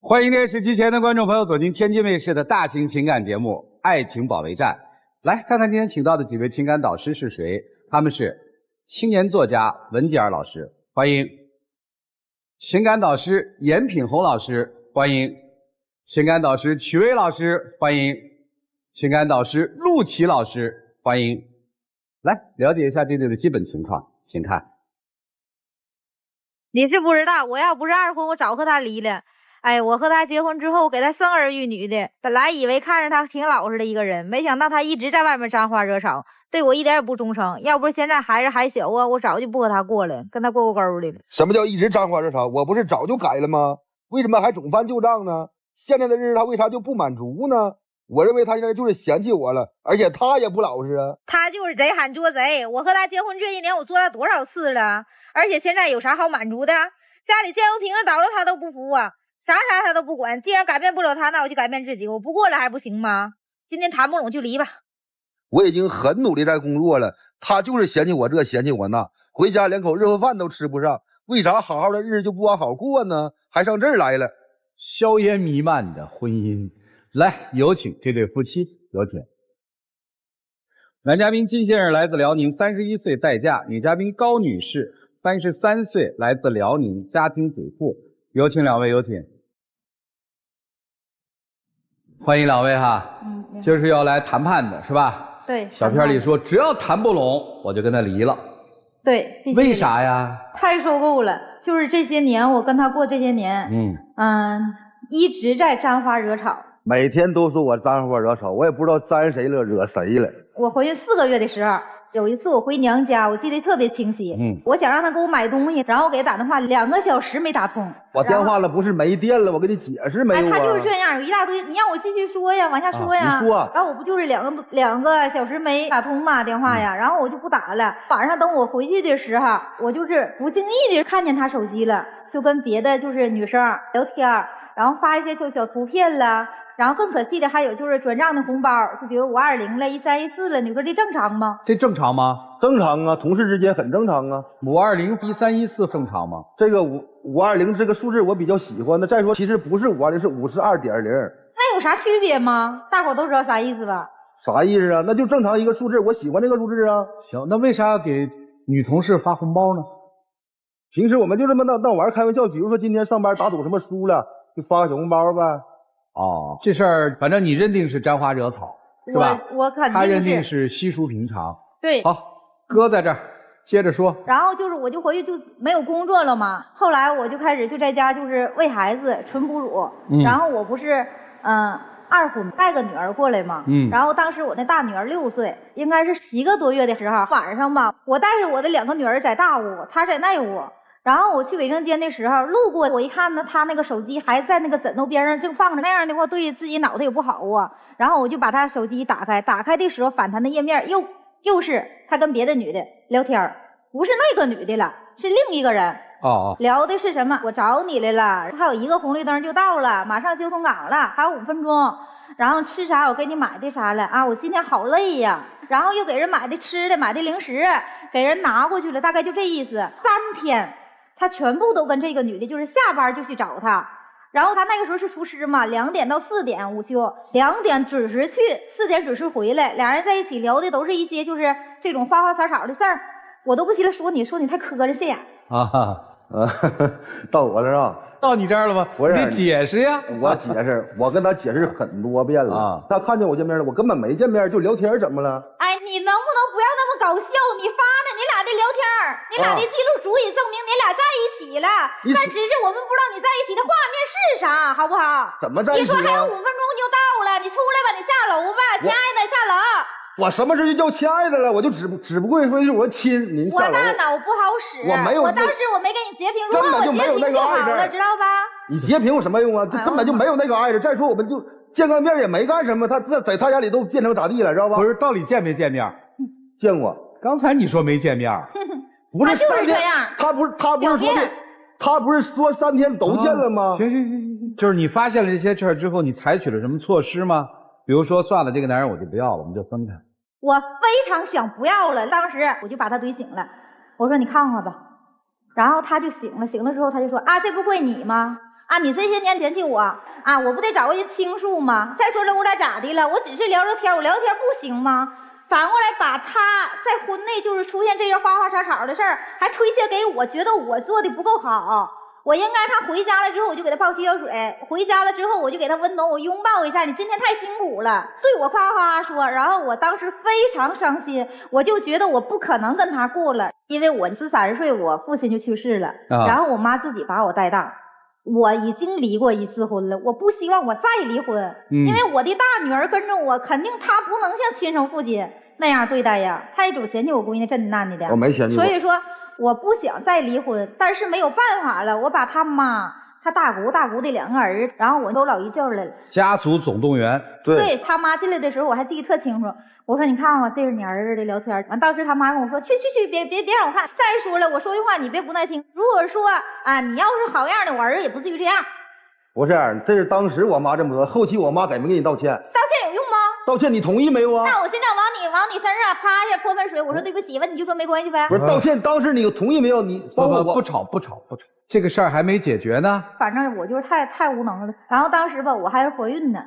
欢迎电视机前的观众朋友走进天津卫视的大型情感节目《爱情保卫战》。来看看今天请到的几位情感导师是谁？他们是青年作家文吉尔老师，欢迎；情感导师严品红老师，欢迎；情感导师曲薇老师，欢迎；情感导师陆琪老师，欢迎。来了解一下这对的基本情况，请看。你是不知道，我要不是二婚，我早和他离了。哎，我和他结婚之后，给他生儿育女的，本来以为看着他挺老实的一个人，没想到他一直在外面沾花惹草，对我一点也不忠诚。要不是现在孩子还小啊，我早就不和他过了，跟他过沟的了。什么叫一直沾花惹草？我不是早就改了吗？为什么还总翻旧账呢？现在的日子他为啥就不满足呢？我认为他现在就是嫌弃我了，而且他也不老实啊。他就是贼喊捉贼，我和他结婚这一年，我做了多少次了？而且现在有啥好满足的？家里酱油瓶倒了他都不服啊，啥他都不管。既然改变不了他，那我就改变自己，我不过了还不行吗？今天谈不拢就离吧。我已经很努力在工作了，他就是嫌弃我这嫌弃我那，回家连口热乎饭都吃不上，为啥好好的日子就不往好过呢？还上这儿来了。硝烟弥漫的婚姻，来有请这对夫妻，有请。男嘉宾金先生来自辽宁，31岁待嫁；女嘉宾高女士33岁，来自辽宁，家庭主妇。有请两位，有请。欢迎两位哈。就是要来谈判的是吧？对。小片里说，只要谈不拢，我就跟他离了。对。为啥呀？太受够了，就是这些年我跟他过这些年，一直在沾花惹草。每天都说我沾花惹草，我也不知道沾谁了，惹谁了。我怀孕4个月的时候，有一次我回娘家，我记得特别清晰。我想让他给我买东西，然后我给他打电话2个小时没打通。我电话了不是没电了，我给你解释没有啊？他就是这样，有一大堆，你让我继续说呀，往下说呀。你说。然后我不就是两个小时没打通嘛电话呀，然后我就不打了。晚上等我回去的时候，我就是不经意的看见他手机了，就跟别的就是女生聊天，然后发一些就小图片了。然后更可气的还有就是转账的红包，就比如520了、13、14了，你说这正常吗？这正常吗？正常啊，同事之间很正常啊。520、13、14正常吗？这个520这个数字我比较喜欢的。再说其实不是520，是52.0。那有啥区别吗？大伙都知道啥意思吧？啥意思啊？那就正常一个数字，我喜欢这个数字啊。行，那为啥要给女同事发红包呢？平时我们就这么闹玩开玩笑，比如说今天上班打赌什么输了，就发个小红包呗。哦，这事儿反正你认定是沾花惹草，是吧？我肯定是。他认定是稀疏平常。对。好，搁在这儿，接着说。然后就是我就回去就没有工作了嘛，后来我就开始就在家就是喂孩子纯哺乳。然后我不是二婚带个女儿过来嘛。然后当时我那大女儿6岁，应该是7个多月的时候，晚上吧，我带着我的2个女儿在大屋，她在那屋。然后我去卫生间的时候路过，我一看呢，他那个手机还在那个枕头边上正放着，那样的话对自己脑袋也不好啊。然后我就把他手机打开的时候，反弹的页面又是他跟别的女的聊天，不是那个女的了，是另一个人。聊的是什么？我找你来了，还有1个红绿灯就到了，马上交通岗了，还有5分钟。然后吃啥？我给你买的啥了啊？我今天好累呀。然后又给人买的吃的，买的零食，给人拿过去了，大概就这意思。3天。他全部都跟这个女的，就是下班就去找他，然后他那个时候是厨师嘛，2点到4点午休，2点准时去，4点准时回来，俩人在一起聊的都是一些就是这种花花草草的事儿，我都不稀得说你太磕碜些呀。到我这儿啊。到你这儿了吗？你得解释呀。我解释，我跟他解释很多遍了。他看见我见面了，我根本没见面就聊天，怎么了？哎，你能不能不要那么搞笑？你发的你俩的聊天，你俩的记录足以证明你俩在一起了，但只是我们不知道你在一起的画面是啥，好不好？怎么在一起？你说还有5分钟就到了，你出来吧，你下楼吧，亲爱的，下楼。我什么时候就叫亲爱的了？我就只不过说就是我亲您下楼。我大脑不好使，我没有。我当时我没给你截屏，如果我截屏就好了，知道吧？你截屏有什么用啊？这根本就没有那个爱字。再说我们就见个面也没干什么，他在他家里都变成咋地了，知道吧？不是，到底见没见面？见过。刚才你说没见面，不是3天，他不是说3天都见了吗？行，就是你发现了这些事儿之后，你采取了什么措施吗？比如说，算了，这个男人我就不要了，我们就分开。我非常想不要了，当时我就把他怼醒了，我说你看看吧，然后他就醒了，醒了之后他就说啊，这不怪你吗？啊，你这些年嫌弃我啊，我不得找个人倾诉吗？再说了，我俩咋的了？我只是聊聊天，我聊天不行吗？反过来把他在婚内就是出现这些花花草草的事儿，还推卸给我，觉得我做的不够好。我应该他回家了之后，我就给他泡洗脚水，回家了之后我就给他温暖，我拥抱一下，你今天太辛苦了，对我夸夸说。然后我当时非常伤心，我就觉得我不可能跟他过了，因为我30岁我父亲就去世了，然后我妈自己把我带大。我已经离过1次婚了，我不希望我再离婚，因为我的大女儿跟着我，肯定她不能像亲生父亲那样对待呀，她也总嫌弃我闺女这那的。我没嫌弃过。所以说我不想再离婚，但是没有办法了，我把他妈、他大姑的2个儿子，然后我都老一叫来了。家族总动员。对他妈进来的时候，我还记得特清楚。我说你看看，这是你儿子的聊天。完，当时他妈跟我说，去，别让我看。再说了，我说句话你别不耐听。如果说啊，你要是好样的，我儿子也不至于这样。不是，这是当时我妈这么说，后期我妈给没给你道歉？道歉有用吗？道歉你同意没有啊？那我现在往你身上啪一下泼盆水，我说对不起吧，你就说没关系呗。不是道歉，当时你同意没有？你不吵，这个事儿还没解决呢。反正我就是太无能了。然后当时吧，我还是怀孕呢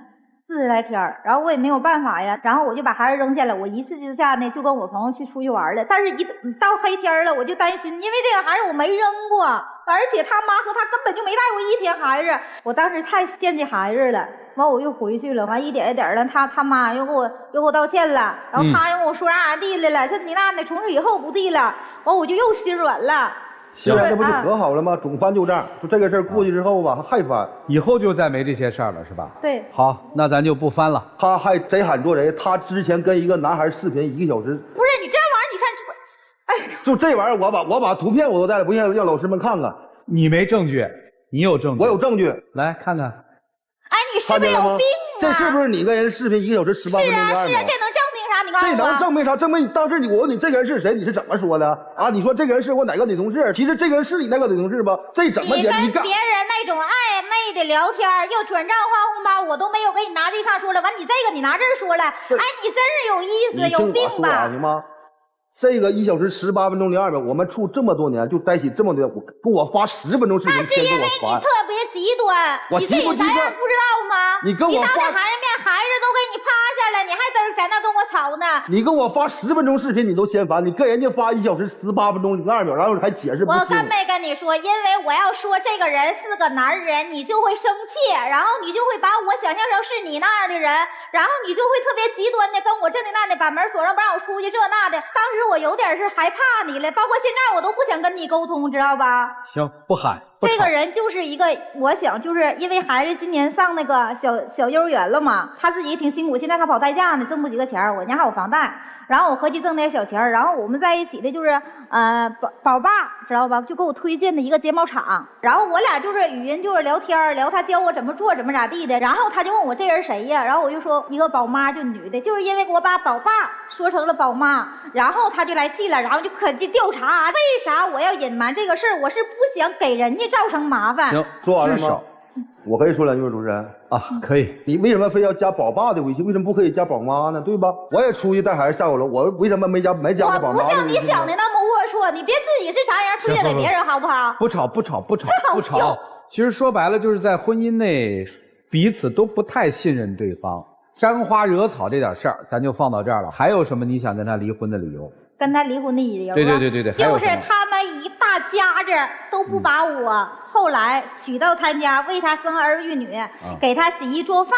，40来天，然后我也没有办法呀，然后我就把孩子扔下了。我一次之下呢，就跟我朋友去出去玩了。但是一到黑天了，我就担心，因为这个孩子我没扔过，而且他妈和他根本就没带过1天孩子。我当时太惦记孩子了，完我又回去了，完一点一点的，他妈又给我道歉了，然后他又跟我说啥地来了，说你那从此以后不地了，完我就又心软了。行，这不就和好了吗？总翻旧账，就这个事儿过去之后吧，还翻，以后就再没这些事儿了，是吧？对。好，那咱就不翻了。他还贼喊做贼，他之前跟一个男孩视频1个小时。不是你这玩意儿，你上这，哎，就这玩意儿，我把图片我都带了，不信让老师们看看。你没证据，你有证据，我有证据，来看看。哎，你是不是有病啊？这是不是你跟人视频1个小时18分钟的？是啊，这能证明啥？你告诉我。这能证明啥？证明当时我问你这个人是谁，你是怎么说的啊？你说这个人是我哪个女同事？其实这个人是你那个女同事吧？这怎么解？你跟别人那种暧昧的聊天，要转账发红包，我都没有给你拿这上说了。完，你这个你拿这儿说了，哎，你真是有意思，有病吧？你妈，这个1小时18分钟02秒，我们处这么多年，就在一起这么多年，给我发10分钟视频，那是因为你特别极端，你自己咱也不知道吗？你跟我当着孩子面，孩子都给你趴下了，你还在那跟我吵呢。你跟我发10分钟视频，你都嫌烦，你跟人家发1小时18分钟02秒，然后还解释不清。我真没跟你说，因为我要说这个人是个男人，你就会生气，然后你就会把我想象成是你那样的人，然后你就会特别极端的跟我这的那的，把门锁上不让我出去这那的。当时我有点是害怕你了，包括现在我都不想跟你沟通，知道吧？行，不喊。这个人就是一个，我想就是因为孩子今年上那个小幼儿园了嘛，他自己也挺辛苦，现在他跑代驾呢，挣不几个钱，我家还有房贷，然后我合计挣点小钱，然后我们在一起的就是宝爸知道吧，就给我推荐的一个睫毛厂，然后我俩就是语音就是聊天，聊他教我怎么做怎么咋地的，然后他就问我这人谁呀，然后我就说一个宝妈，就女的，就是因为我把宝爸说成了宝妈，然后他就来气了，然后就可去调查为啥我要隐瞒这个事儿，我是不想给人家造成麻烦。行，说完了吗？我可以说2句，主持人啊，可以。你为什么非要加宝爸的微信？为什么不可以加宝妈呢？对吧？我也出去带孩子下午了，我为什么没加个宝妈？我不像你想的那么龌龊，你别自己是啥样推荐给别人好不好？不吵。其实说白了，就是在婚姻内彼此都不太信任对方，沾花惹草这点事儿，咱就放到这儿了。还有什么你想跟他离婚的理由？跟他离婚的理由？对，就是他们一大家子都不把我后来娶到他家，为他生儿育女，给他洗衣做饭，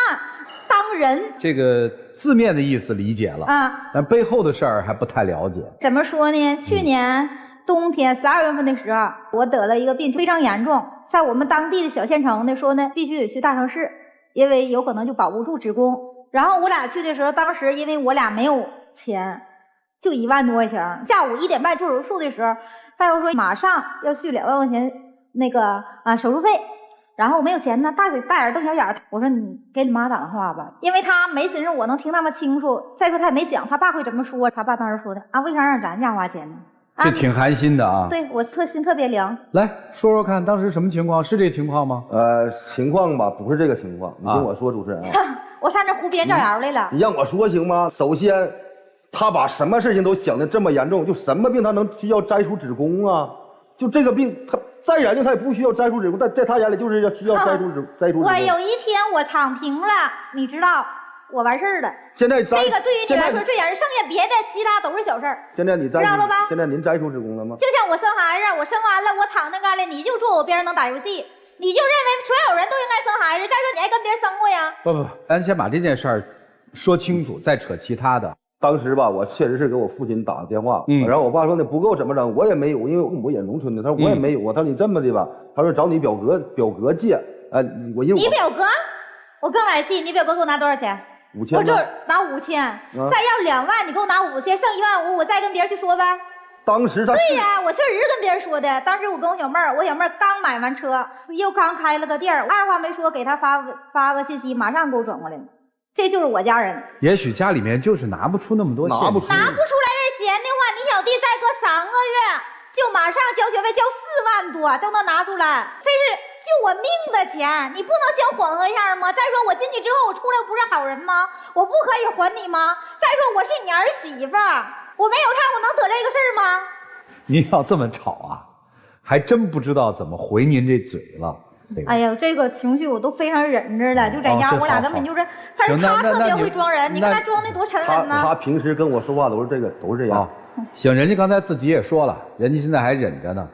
当人。这个字面的意思理解了啊，但背后的事儿还不太了解。怎么说呢？去年冬天12月份的时候，我得了一个病，非常严重，在我们当地的小县城呢，说呢必须得去大城市，因为有可能就保不住子宫。然后我俩去的时候，当时因为我俩没有钱。就1万多块钱，下午1点半做手术的时候，大夫说马上要续2万块钱那个手术费，然后我没有钱呢，大眼瞪小眼，我说你给你妈打电话吧，因为他没寻思我能听那么清楚，再说他也没想他爸会怎么说，他爸当时说的为啥让咱家花钱呢？这挺寒心的啊。对，我心特别凉。来说说看，当时什么情况？是这情况吗？情况吧，不是这个情况。你听我说，主持人啊，我上这胡编造谣来了。你让我说行吗？首先。他把什么事情都想得这么严重，就什么病他能需要摘除子宫啊？就这个病，再严重他也不需要摘除子宫，在他眼里就是需要摘除子宫。我有一天我躺平了，你知道，我完事儿了。现在这个对于你来说最严重，剩下别的其他都是小事儿。现在你知道了吧？现在您摘除子宫了吗？就像我生孩子，我生完了，我躺那干了，你就坐我边上能打游戏，你就认为所有人都应该生孩子。再说你还跟别人生过呀？不，咱先把这件事儿说清楚，再扯其他的。当时吧，我确实是给我父亲打电话，然后我爸说那不够怎么整？我也没有，因为我母也农村的，他说我也没有。他说你这么的吧，他说找你表哥借，我因为你表哥，我更来气，你表哥给我拿多少钱？5000，我就拿5000，再要2万，你给我拿5000，剩1.5万，我再跟别人去说呗。当时他对呀，我确实是跟别人说的。当时我跟我小妹儿刚买完车，又刚开了个店儿，二话没说给他发个信息，马上给我转过来了。这就是我家人。也许家里面就是拿不出那么多钱，拿不出来这钱的话，你小弟再搁3个月，就马上交学费，交4万多都能拿出来，这是救我命的钱，你不能先缓和一下吗？再说我进去之后，我出来不是好人吗？我不可以还你吗？再说我是你儿媳妇儿，我没有她，我能得这个事儿吗？您要这么吵啊，还真不知道怎么回您这嘴了。哎呀，这个情绪我都非常忍着了，就在家我俩根本就是，但是他特别会装人，你看他装的多沉稳呢。他平时跟我说话都是这样。行，人家刚才自己也说了，人家现在还忍着呢，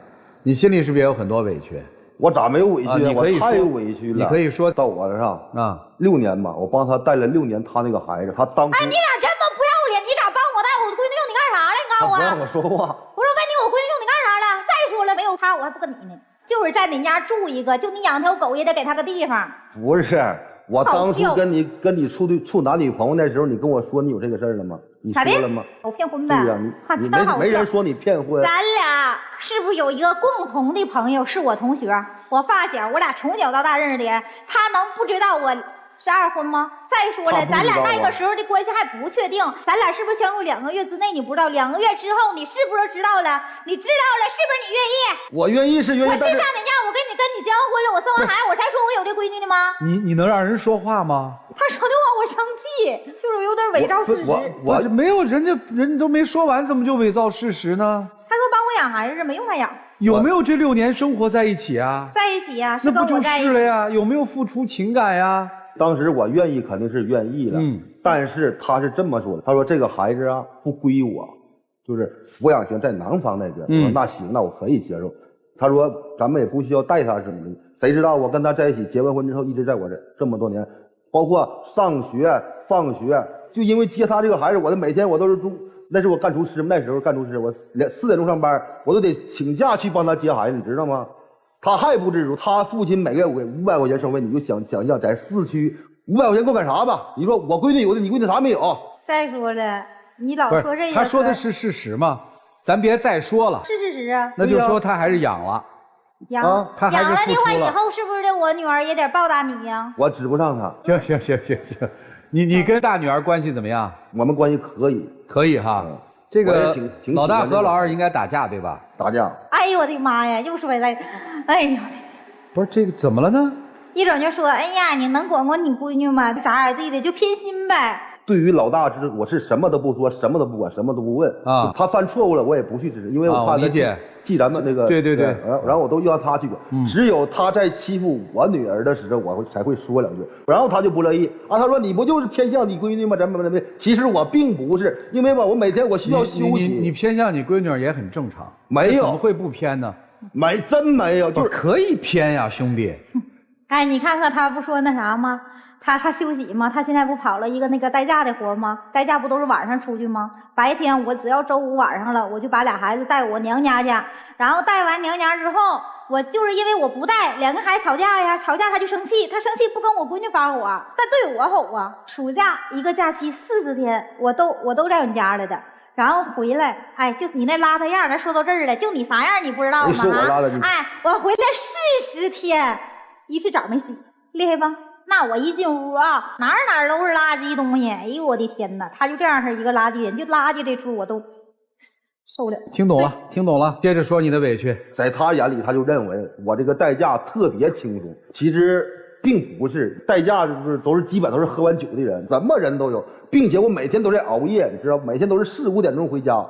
你心里是不是也有很多委屈？我咋没有委屈啊？我太有委屈了。你可以说到我这上啊，6年吧，我帮他带了6年他那个孩子，他当初。哎，你俩这么不要脸，你咋帮我带我闺女用你干啥了？你告诉我。不让我说话。我说问你我闺女用你干啥了？再说了，没有他我还不跟你呢。就是在你家住一个，就你养条狗也得给他个地方。不是，我当初跟你处男女朋友那时候，你跟我说你有这个事儿了吗？你说了吗？我骗婚呗。对呀，你没人说你骗婚。咱俩是不是有一个共同的朋友？是我同学，我发小，我俩从小到大认识的人，他能不知道我是2婚吗？再说了，咱俩那个时候的关系还不确定，咱俩是不是相处2个月之内你不知道？2个月之后你是不是知道了？你知道了，是不是你愿意？我愿意是愿意。我是上你家，我跟你结完婚了，我生完孩子，我才说我有这闺女的吗？你能让人说话吗？他说的话我生气，就是有点伪造事实。我没有，人家都没说完，怎么就伪造事实呢？他说帮我养孩子，没用他养。有没有这6年生活在一起啊？在一起呀，那不就是了呀？有没有付出情感呀？当时我愿意肯定是愿意了，但是他是这么说的，他说这个孩子啊不归我，就是抚养权在男方那边。我说那行，那我可以接受。他说咱们也不需要带他什么的，谁知道我跟他在一起，结完婚之后一直在我这么多年，包括上学放学，就因为接他这个孩子，我的每天我都是住，那是我干厨师，那时候干厨师，我4点钟上班，我都得请假去帮他接孩子，你知道吗？他还不知足，他父亲每月给500块钱生活费，你就想象在市区500块钱够干啥吧？你说我闺女有的，你闺女啥没有？再说了，你老说这些，他说的是事实吗？咱别再说了，是事实啊。那就说他还是养了，他还是付出了。养了的话，以后是不是我女儿也得报答你呀？我指不上他。行，你跟大女儿关系怎么样？我们关系可以哈。这个老大和老二应该打架对吧？打架。哎呦我的妈呀，又说回来，哎呦，不是这个怎么了呢？一整就说，哎呀，你能管管你闺女吗？咋地的就偏心呗。对于老大我是什么都不说，什么都不管，什么都不问啊。他犯错误了，我也不去指，因为我怕他记咱们那个。对。然后我都让他去管，只有他在欺负我女儿的时候，我才会说2句，然后他就不乐意啊。他说你不就是偏向你闺女吗？怎么的？其实我并不是，因为吧，我每天我需要休息。你偏向你闺女也很正常，没有怎么会不偏呢？真没有，就是可以偏呀，兄弟。哎，你看看他不说那啥吗？他休息吗？他现在不跑了一个那个代驾的活吗？代驾不都是晚上出去吗？白天我只要周5晚上了，我就把俩孩子带我娘家去，然后带完娘家之后，我就是因为我不带，2个孩子吵架呀，吵架他就生气，他生气不跟我闺女发火，他对我吼啊。暑假一个假期40天，我都在我家来的。然后回来，哎，就你那邋遢样，咱说到这儿了，就你啥样你不知道吗？哎，我回来40天，一次澡没洗，厉害吧？那我一进屋啊，哪儿都是垃圾东西，哎呦我的天哪！他就这样式一个垃圾人，就垃圾这出我都受不了。听懂了，接着说你的委屈。在他眼里，他就认为我这个代驾特别轻松，其实并不是，代驾都是基本都是喝完酒的人，什么人都有，并且我每天都在熬夜，你知道，每天都是4、5点钟回家，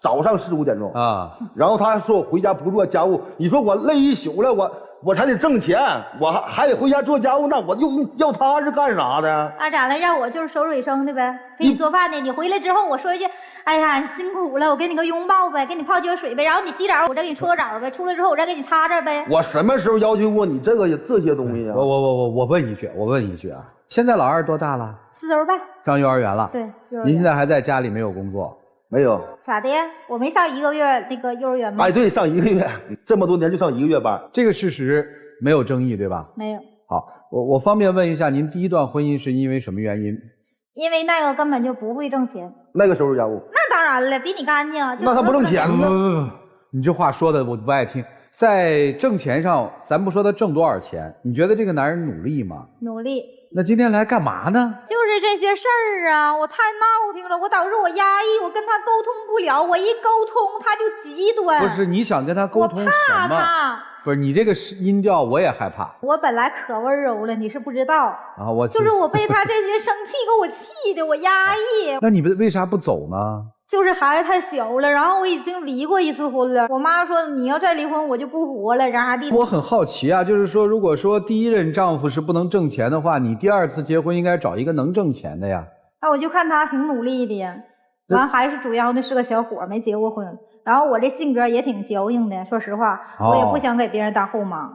早上4、5点钟啊。然后他还说我回家不做家务，你说我累一宿了，我才得挣钱，我还得回家做家务，那我要他是干啥的？那咋的？让我就是收拾卫生的呗，给你做饭的。你回来之后，我说一句，哎呀，你辛苦了，我给你个拥抱呗，给你泡几个水呗，然后你洗澡，我再给你搓个澡呗，出来之后我再给你擦着呗。我什么时候要求过你这些东西啊？我问一句啊，现在老二多大了4周半，上幼儿园了。对，幼儿园。您现在还在家里没有工作？没有。咋的？我没上1个月那个幼儿园吗？哎，对，上1个月，这么多年就上1个月班，这个事实没有争议，对吧？没有。好，我方便问一下，您第一段婚姻是因为什么原因？因为那个根本就不会挣钱。那个收拾家务？那当然了，比你干净。那他不挣钱呢？你这话说的我不爱听。在挣钱上，咱不说他挣多少钱，你觉得这个男人努力吗？努力。那今天来干嘛呢？就是这些事儿啊，我太闹腾了，我导致我压抑，我跟他沟通不了，我一沟通他就极端。不是你想跟他沟通什么？我怕他。不是你这个音调我也害怕。我本来可温柔了，你是不知道啊，就是我被他这些生气给我气的，我压抑。那你为啥不走呢？就是孩子太小了，然后我已经离过1次婚了。我妈说你要再离婚我就不活了，然后地。我很好奇啊，就是说，如果说第一任丈夫是不能挣钱的话，你第2次结婚应该找一个能挣钱的呀。那我就看他挺努力的呀，完还是主要的是个小伙，没结过婚。然后我这性格也挺矫情的，说实话，我也不想给别人当后妈。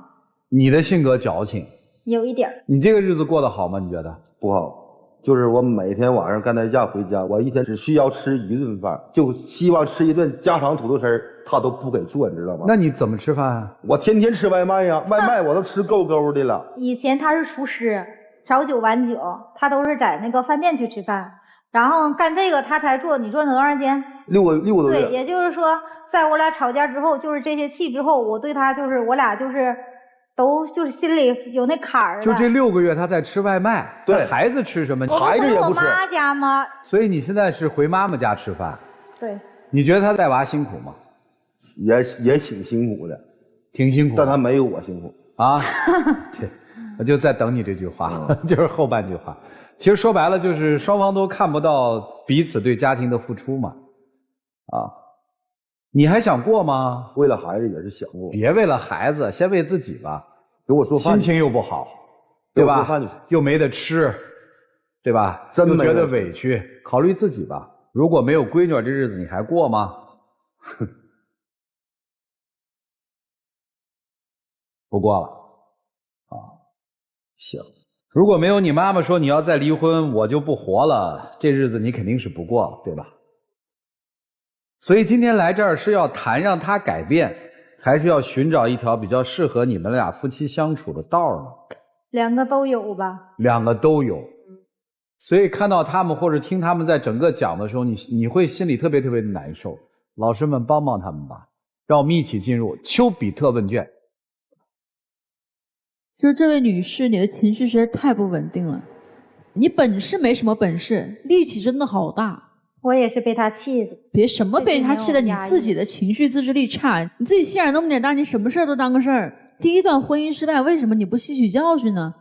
你的性格矫情，有一点。你这个日子过得好吗？你觉得？不好。就是我每天晚上干代假回家，我一天只需要吃1顿饭，就希望吃一顿家常土豆丝儿，他都不给做，你知道吗？那你怎么吃饭啊？我天天吃外卖呀，外卖我都吃够够的了。以前他是厨师，早酒晚酒，他都是在那个饭店去吃饭，然后干这个他才做。你做了多长时间？6个多月。对，也就是说，在我俩吵架之后，就是这些气之后，我对他就是我俩就是都就是心里有那坎儿了。就这6个月他在吃外卖，对，孩子吃什么？孩子也不吃。我妈家吗？所以你现在是回妈妈家吃饭。对。你觉得他带娃辛苦吗？也挺辛苦的，挺辛苦，但他没有我辛苦啊。对，我就在等你这句话，就是后半句话。其实说白了就是双方都看不到彼此对家庭的付出嘛。啊，你还想过吗？为了孩子也是想过。别为了孩子，先为自己吧。给我做饭，心情又不好，对吧？又没得吃，对吧？真觉得委屈，考虑自己吧。如果没有闺女，这日子你还过吗？不过了啊，行。如果没有你妈妈说你要再离婚，我就不活了，这日子你肯定是不过了，对吧？所以今天来这儿是要谈让他改变，还是要寻找一条比较适合你们俩夫妻相处的道呢？2个都有吧。2个都有。所以看到他们或者听他们在整个讲的时候，你会心里特别特别的难受。老师们帮帮他们吧，让我们一起进入丘比特问卷。说这位女士，你的情绪实在太不稳定了。你本事没什么本事，力气真的好大。我也是被他气的。别什么被他气的，你自己的情绪自制力差，你自己心眼那么点大，你什么事都当个事儿。第一段婚姻失败，为什么你不吸取教训呢？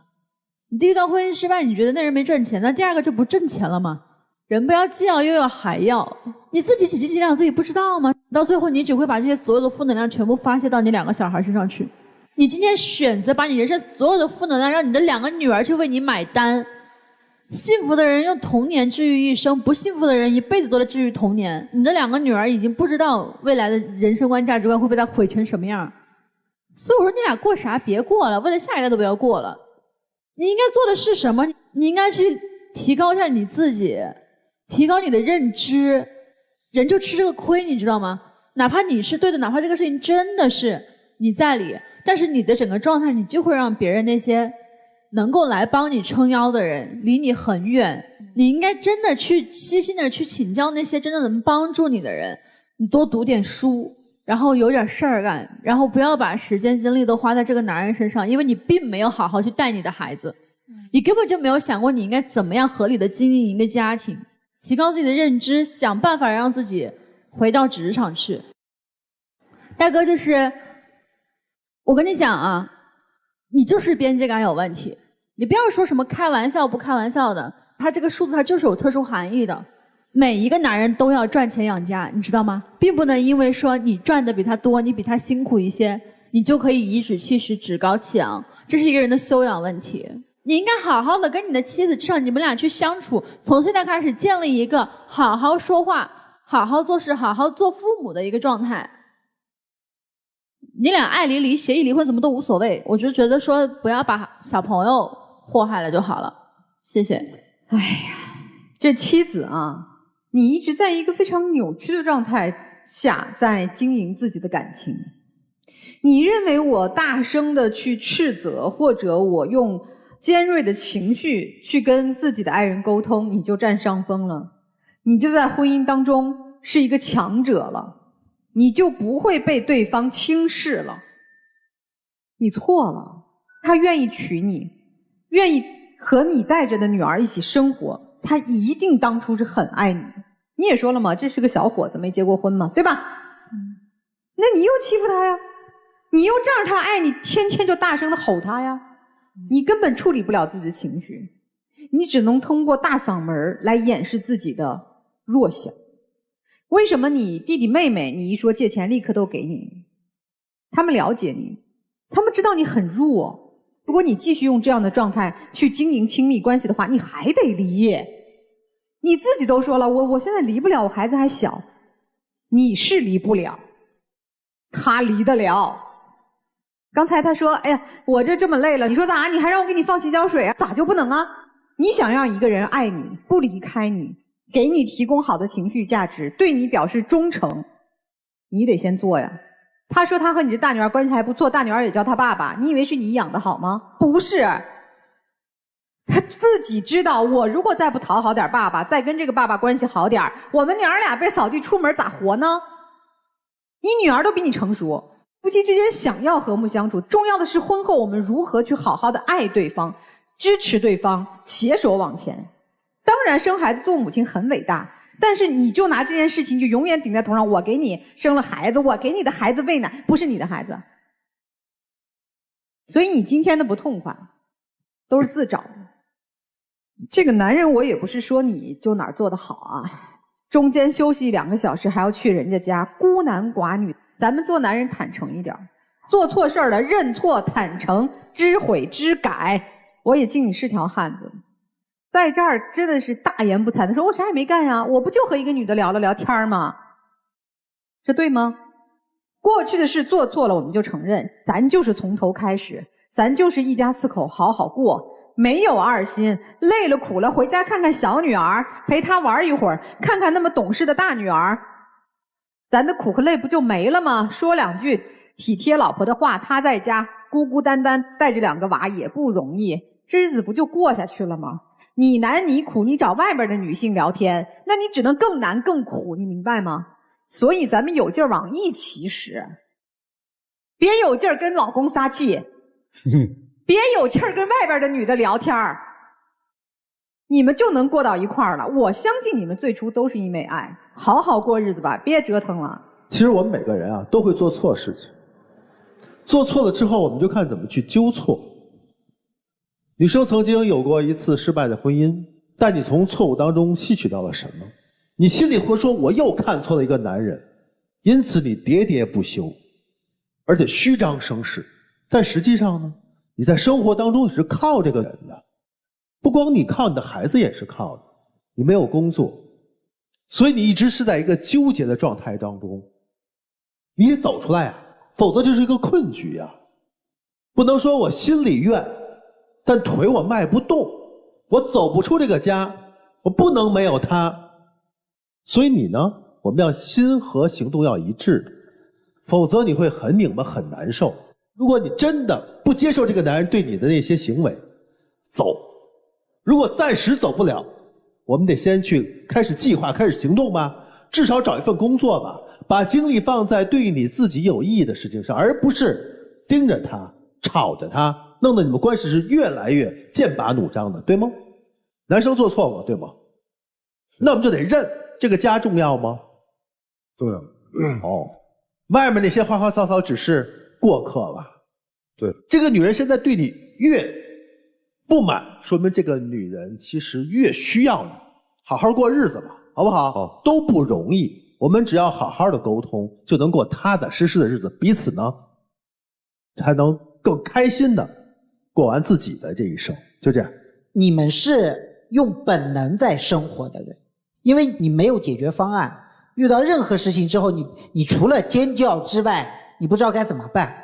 你第一段婚姻失败，你觉得那人没赚钱，那第2个就不挣钱了吗？人不要既要又要还要，你自己几斤几两自己不知道吗？到最后你只会把这些所有的负能量全部发泄到你2个小孩身上去。你今天选择把你人生所有的负能量让你的2个女儿去为你买单。幸福的人用童年治愈一生，不幸福的人一辈子都在治愈童年。你的2个女儿已经不知道未来的人生观价值观会被他毁成什么样，所以我说你俩过啥别过了，为了下一代都不要过了。你应该做的是什么？你应该去提高一下你自己，提高你的认知。人就吃这个亏，你知道吗？哪怕你是对的，哪怕这个事情真的是你在理，但是你的整个状态，你就会让别人那些能够来帮你撑腰的人离你很远。你应该真的去细心的去请教那些真的能帮助你的人，你多读点书，然后有点事儿干，然后不要把时间精力都花在这个男人身上，因为你并没有好好去带你的孩子，你根本就没有想过你应该怎么样合理的经营一个家庭，提高自己的认知，想办法让自己回到职场去。大哥，就是我跟你讲啊，你就是边界感有问题，你不要说什么开玩笑不开玩笑的，它这个数字它就是有特殊含义的。每一个男人都要赚钱养家，你知道吗？并不能因为说你赚的比他多，你比他辛苦一些，你就可以颐指气使、趾高气扬，这是一个人的修养问题。你应该好好的跟你的妻子，至少你们俩去相处，从现在开始建立一个好好说话、好好做事、好好做父母的一个状态。你俩爱离离，协议离婚，怎么都无所谓。我就觉得说不要把小朋友祸害了就好了。谢谢。哎呀，这妻子啊，你一直在一个非常扭曲的状态下在经营自己的感情。你认为我大声的去斥责，或者我用尖锐的情绪去跟自己的爱人沟通，你就占上风了，你就在婚姻当中是一个强者了，你就不会被对方轻视了。你错了，他愿意娶你，愿意和你带着的女儿一起生活，他一定当初是很爱你。你也说了嘛，这是个小伙子没结过婚嘛，对吧？那你又欺负他呀，你又仗着他爱你，天天就大声的吼他呀。你根本处理不了自己的情绪，你只能通过大嗓门来掩饰自己的弱小。为什么你弟弟妹妹你一说借钱立刻都给你？他们了解你，他们知道你很弱。如果你继续用这样的状态去经营亲密关系的话，你还得离。你自己都说了，我现在离不了，我孩子还小。你是离不了，他离得了。刚才他说，哎呀，我这么累了，你说咋？你还让我给你放洗脚水啊？咋就不能啊？你想让一个人爱你，不离开你，给你提供好的情绪价值，对你表示忠诚，你得先做呀。他说他和你这大女儿关系还不错，大女儿也叫他爸爸，你以为是你养的好吗？不是，他自己知道，我如果再不讨好点爸爸，再跟这个爸爸关系好点，我们娘儿俩被扫地出门咋活呢？你女儿都比你成熟。夫妻之间想要和睦相处，重要的是婚后我们如何去好好的爱对方，支持对方，携手往前。当然生孩子做母亲很伟大，但是你就拿这件事情就永远顶在头上，我给你生了孩子，我给你的孩子喂奶，不是你的孩子。所以你今天的不痛快都是自找的。这个男人我也不是说你就哪儿做得好啊，中间休息2个小时还要去人家家，孤男寡女。咱们做男人坦诚一点，做错事儿了认错坦诚，知悔知改。我也敬你是条汉子，在这儿真的是大言不惭的说，我啥也没干呀，我不就和一个女的聊了聊天吗？这对吗？过去的事做错了我们就承认，咱就是从头开始，咱就是一家4口好好过，没有二心，累了苦了回家看看小女儿，陪她玩一会儿，看看那么懂事的大女儿，咱的苦和累不就没了吗？说2句体贴老婆的话，她在家孤孤单单带着2个娃也不容易，这日子不就过下去了吗？你难你苦，你找外边的女性聊天，那你只能更难更苦，你明白吗？所以咱们有劲儿往一起使，别有劲儿跟老公撒气，别有气儿跟外边的女的聊天儿，你们就能过到一块儿了。我相信你们最初都是因为爱，好好过日子吧，别折腾了。其实我们每个人啊都会做错事情，做错了之后我们就看怎么去纠错。女生曾经有过一次失败的婚姻，但你从错误当中吸取到了什么？你心里会说我又看错了一个男人，因此你喋喋不休，而且虚张声势。但实际上呢，你在生活当中你是靠这个人的，不光你靠，你的孩子也是靠的。你没有工作，所以你一直是在一个纠结的状态当中。你得走出来啊，否则就是一个困局啊。不能说我心里怨，但腿我迈不动，我走不出这个家，我不能没有他。所以你呢，我们要心和行动要一致，否则你会很拧巴很难受。如果你真的不接受这个男人对你的那些行为，走。如果暂时走不了，我们得先去开始计划，开始行动吧，至少找一份工作吧，把精力放在对你自己有意义的事情上，而不是盯着他吵着他，弄得你们关系是越来越剑拔弩张的，对吗？男生做错过，对吗？那我们就得认这个家重要吗？重要。哦，外面那些花花草草只是过客吧？对，这个女人现在对你越不满，说明这个女人其实越需要你，好好过日子吧，好不好？好，都不容易。我们只要好好的沟通，就能过踏踏实实的日子，彼此呢才能更开心的过完自己的这一生。就这样。你们是用本能在生活的人，因为你没有解决方案，遇到任何事情之后，你除了尖叫之外，你不知道该怎么办。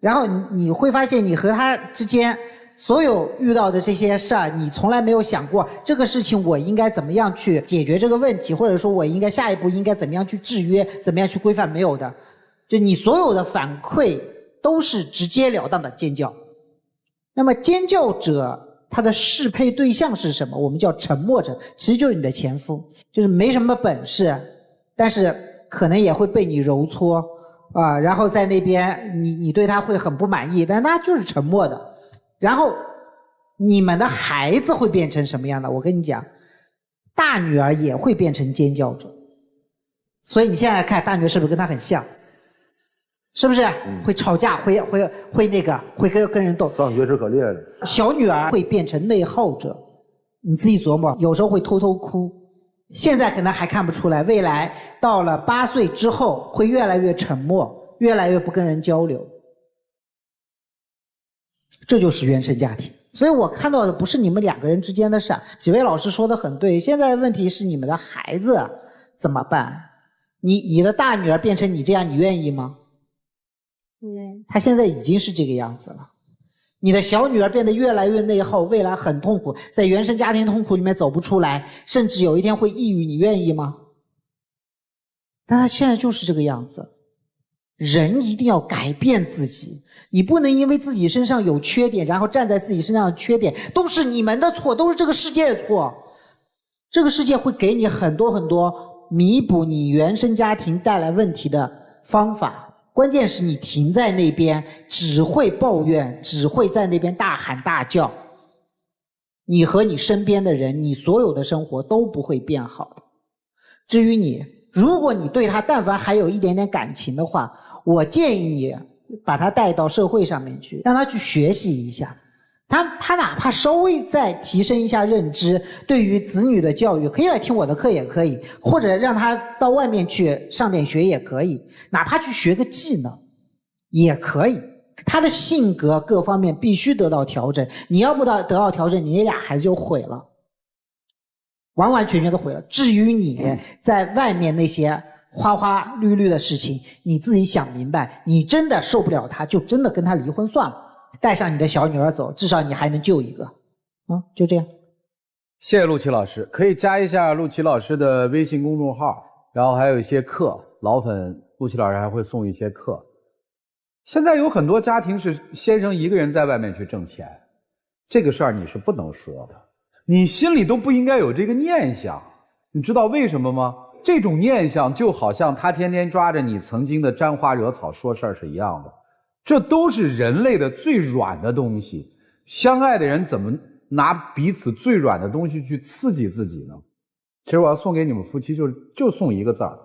然后你会发现，你和他之间所有遇到的这些事儿，你从来没有想过这个事情我应该怎么样去解决这个问题，或者说我应该下一步应该怎么样去制约，怎么样去规范，没有的。就你所有的反馈都是直截了当的尖叫。那么尖叫者他的适配对象是什么？我们叫沉默者，其实就是你的前夫，就是没什么本事，但是可能也会被你揉搓啊，然后在那边你对他会很不满意，但他就是沉默的。然后你们的孩子会变成什么样的？我跟你讲，大女儿也会变成尖叫者。所以你现在看大女儿是不是跟他很像？是不是会吵架，会那个，会跟人斗？上学时可厉害了。小女儿会变成内耗者，你自己琢磨，有时候会偷偷哭。现在可能还看不出来，未来到了8岁之后会越来越沉默，越来越不跟人交流。这就是原生家庭。所以我看到的不是你们2个人之间的事。几位老师说的很对，现在的问题是你们的孩子怎么办？你的大女儿变成你这样，你愿意吗？她现在已经是这个样子了。你的小女儿变得越来越内耗，未来很痛苦，在原生家庭痛苦里面走不出来，甚至有一天会抑郁，你愿意吗？但她现在就是这个样子。人一定要改变自己，你不能因为自己身上有缺点，然后站在自己身上的缺点都是你们的错，都是这个世界的错。这个世界会给你很多很多弥补你原生家庭带来问题的方法，关键是你停在那边只会抱怨，只会在那边大喊大叫，你和你身边的人，你所有的生活都不会变好的。至于你，如果你对他但凡还有一点点感情的话，我建议你把他带到社会上面去，让他去学习一下，他哪怕稍微再提升一下认知，对于子女的教育可以来听我的课也可以，或者让他到外面去上点学也可以，哪怕去学个技能也可以。他的性格各方面必须得到调整，你要不得到调整，你那俩孩子就毁了，完完全全的毁了。至于你在外面那些花花绿绿的事情，你自己想明白，你真的受不了他，就真的跟他离婚算了，带上你的小女儿走，至少你还能救一个。就这样。谢谢陆琪老师，可以加一下陆琪老师的微信公众号，然后还有一些课，老粉陆琪老师还会送一些课。现在有很多家庭是先生一个人在外面去挣钱，这个事儿你是不能说的，你心里都不应该有这个念想，你知道为什么吗？这种念想就好像他天天抓着你曾经的沾花惹草说事儿是一样的，这都是人类的最软的东西。相爱的人怎么拿彼此最软的东西去刺激自己呢？其实我要送给你们夫妻就送一个字儿：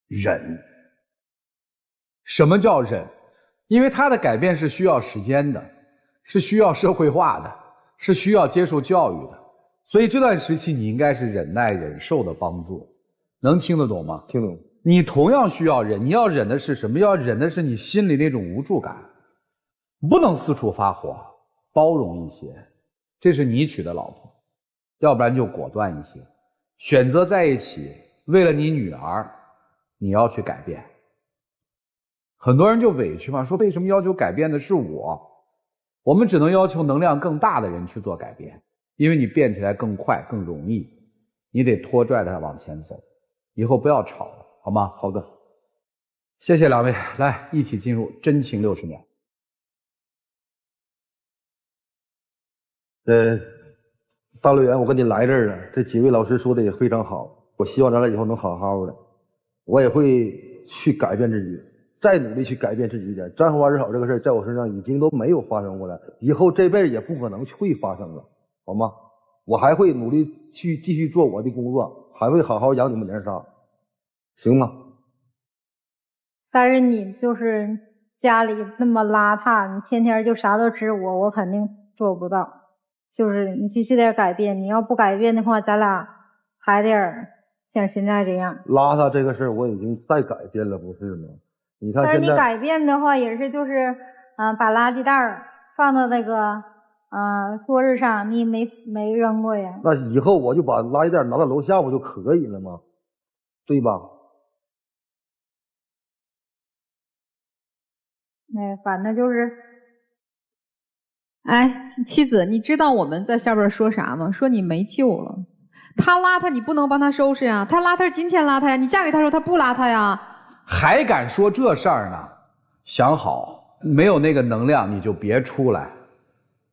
忍。什么叫忍？因为他的改变是需要时间的，是需要社会化的，是需要接受教育的，所以这段时期你应该是忍耐忍受的帮助。能听得懂吗？听懂。你同样需要忍，你要忍的是什么？要忍的是你心里那种无助感，不能四处发火，包容一些，这是你娶的老婆，要不然就果断一些，选择在一起，为了你女儿，你要去改变。很多人就委屈嘛，说为什么要求改变的是我？我们只能要求能量更大的人去做改变，因为你变起来更快更容易，你得拖拽他往前走。以后不要吵了，好吗？好的，谢谢两位，来一起进入真情60秒。大陆员，我跟你来这儿了，这几位老师说的也非常好，我希望咱俩以后能好好的，我也会去改变自己，再努力去改变自己一点。沾花惹草这个事儿在我身上已经都没有发生过了，以后这辈子也不可能会发生了，好吗？我还会努力去继续做我的工作，还会好好养你们娘仨，行吗？但是你就是家里那么邋遢，你天天就啥都指我肯定做不到。就是你必须得改变，你要不改变的话，咱俩还得像现在这样。邋遢这个事儿我已经在改变了，不是吗？你看现在。但是你改变的话，也是就是把垃圾袋放到那个桌子上，你没扔过呀？那以后我就把垃圾袋拿到楼下不就可以了吗？对吧？反正就是，哎，妻子，你知道我们在下边说啥吗？说你没救了。他邋遢，你不能帮他收拾呀。他邋遢是今天邋遢呀，你嫁给他时候他不邋遢呀。还敢说这事儿呢？想好，没有那个能量你就别出来，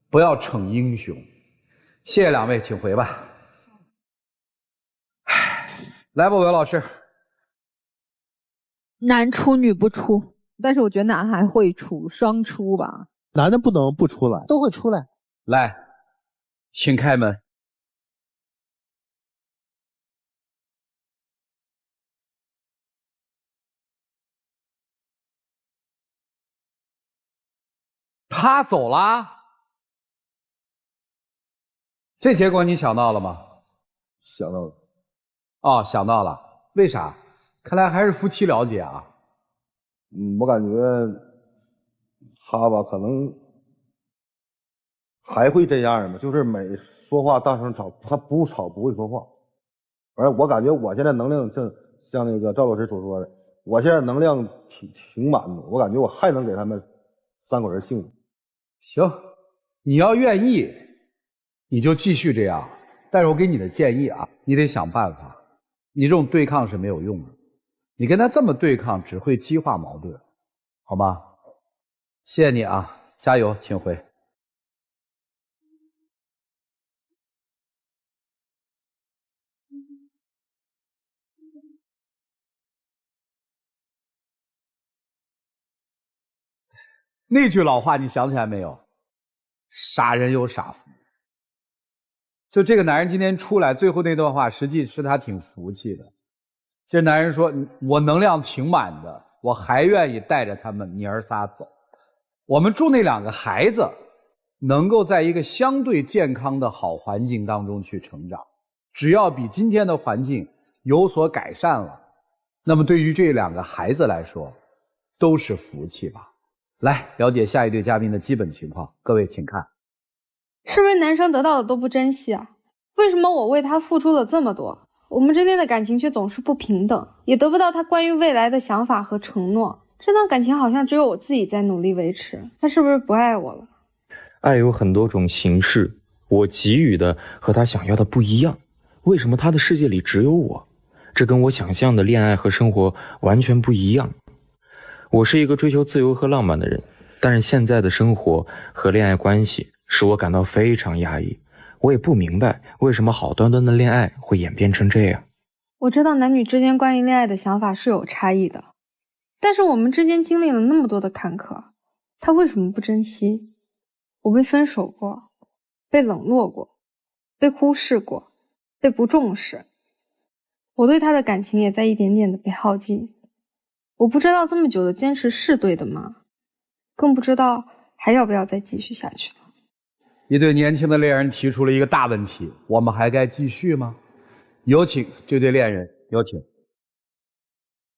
不要逞英雄。谢谢两位，请回吧。来吧，韦老师。男出女不出，但是我觉得男孩会出，双出吧。男的不能不出来，都会出来。来，请开门。他走了，这结果你想到了吗？想到了。哦，想到了。为啥？看来还是夫妻了解啊。我感觉他吧，可能还会这样嘛，就是每说话大声吵，他不吵不会说话。而我感觉我现在能量正像那个赵老师所说的，我现在能量挺满的，我感觉我还能给他们3口人幸福。行，你要愿意，你就继续这样。但是我给你的建议啊，你得想办法。你这种对抗是没有用的，你跟他这么对抗只会激化矛盾，好吗？谢谢你啊，加油，请回。那句老话你想起来没有？傻人有傻福。就这个男人今天出来最后那段话，实际是他挺服气的。这男人说，我能量挺满的，我还愿意带着他们娘儿仨走。我们祝那2个孩子能够在一个相对健康的好环境当中去成长。只要比今天的环境有所改善了，那么对于这2个孩子来说都是福气吧。来了解下一对嘉宾的基本情况，各位请看。是不是男生得到的都不珍惜啊？为什么我为他付出了这么多，我们之间的感情却总是不平等，也得不到他关于未来的想法和承诺？这段感情好像只有我自己在努力维持，他是不是不爱我了？爱有很多种形式，我给予的和他想要的不一样，为什么他的世界里只有我？这跟我想象的恋爱和生活完全不一样。我是一个追求自由和浪漫的人，但是现在的生活和恋爱关系使我感到非常压抑。我也不明白为什么好端端的恋爱会演变成这样。我知道男女之间关于恋爱的想法是有差异的，但是我们之间经历了那么多的坎坷，他为什么不珍惜？我被分手过，被冷落过，被忽视过，被不重视。我对他的感情也在一点点的被耗尽。我不知道这么久的坚持是对的吗？更不知道还要不要再继续下去了。一对年轻的恋人提出了一个大问题，我们还该继续吗？有请这对恋人，有请。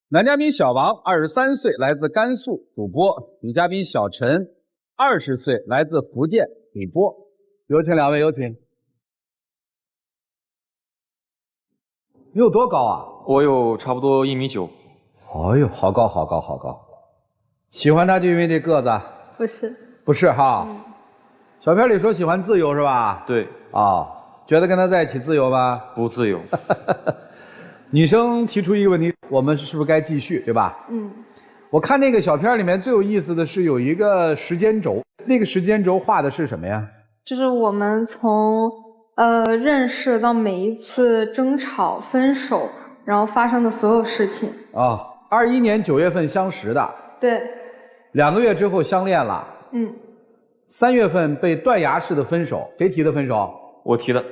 男嘉宾小王23岁，来自甘肃，主播；女嘉宾小陈20岁，来自福建，主播。有请两位，有请。你有多高啊？我有差不多1.9米。哎呦，好高好高好高！喜欢他就因为这个子？不是，不是哈。小片里说喜欢自由是吧？对。啊，觉得跟他在一起自由吗？不自由。女生提出一个问题，我们是不是该继续，对吧？我看那个小片里面最有意思的是有一个时间轴，那个时间轴画的是什么呀？就是我们从认识到每一次争吵、分手，然后发生的所有事情。啊，21年9月份相识的。对。2个月之后相恋了。3月份被断崖式的分手，谁提的分手？我提的。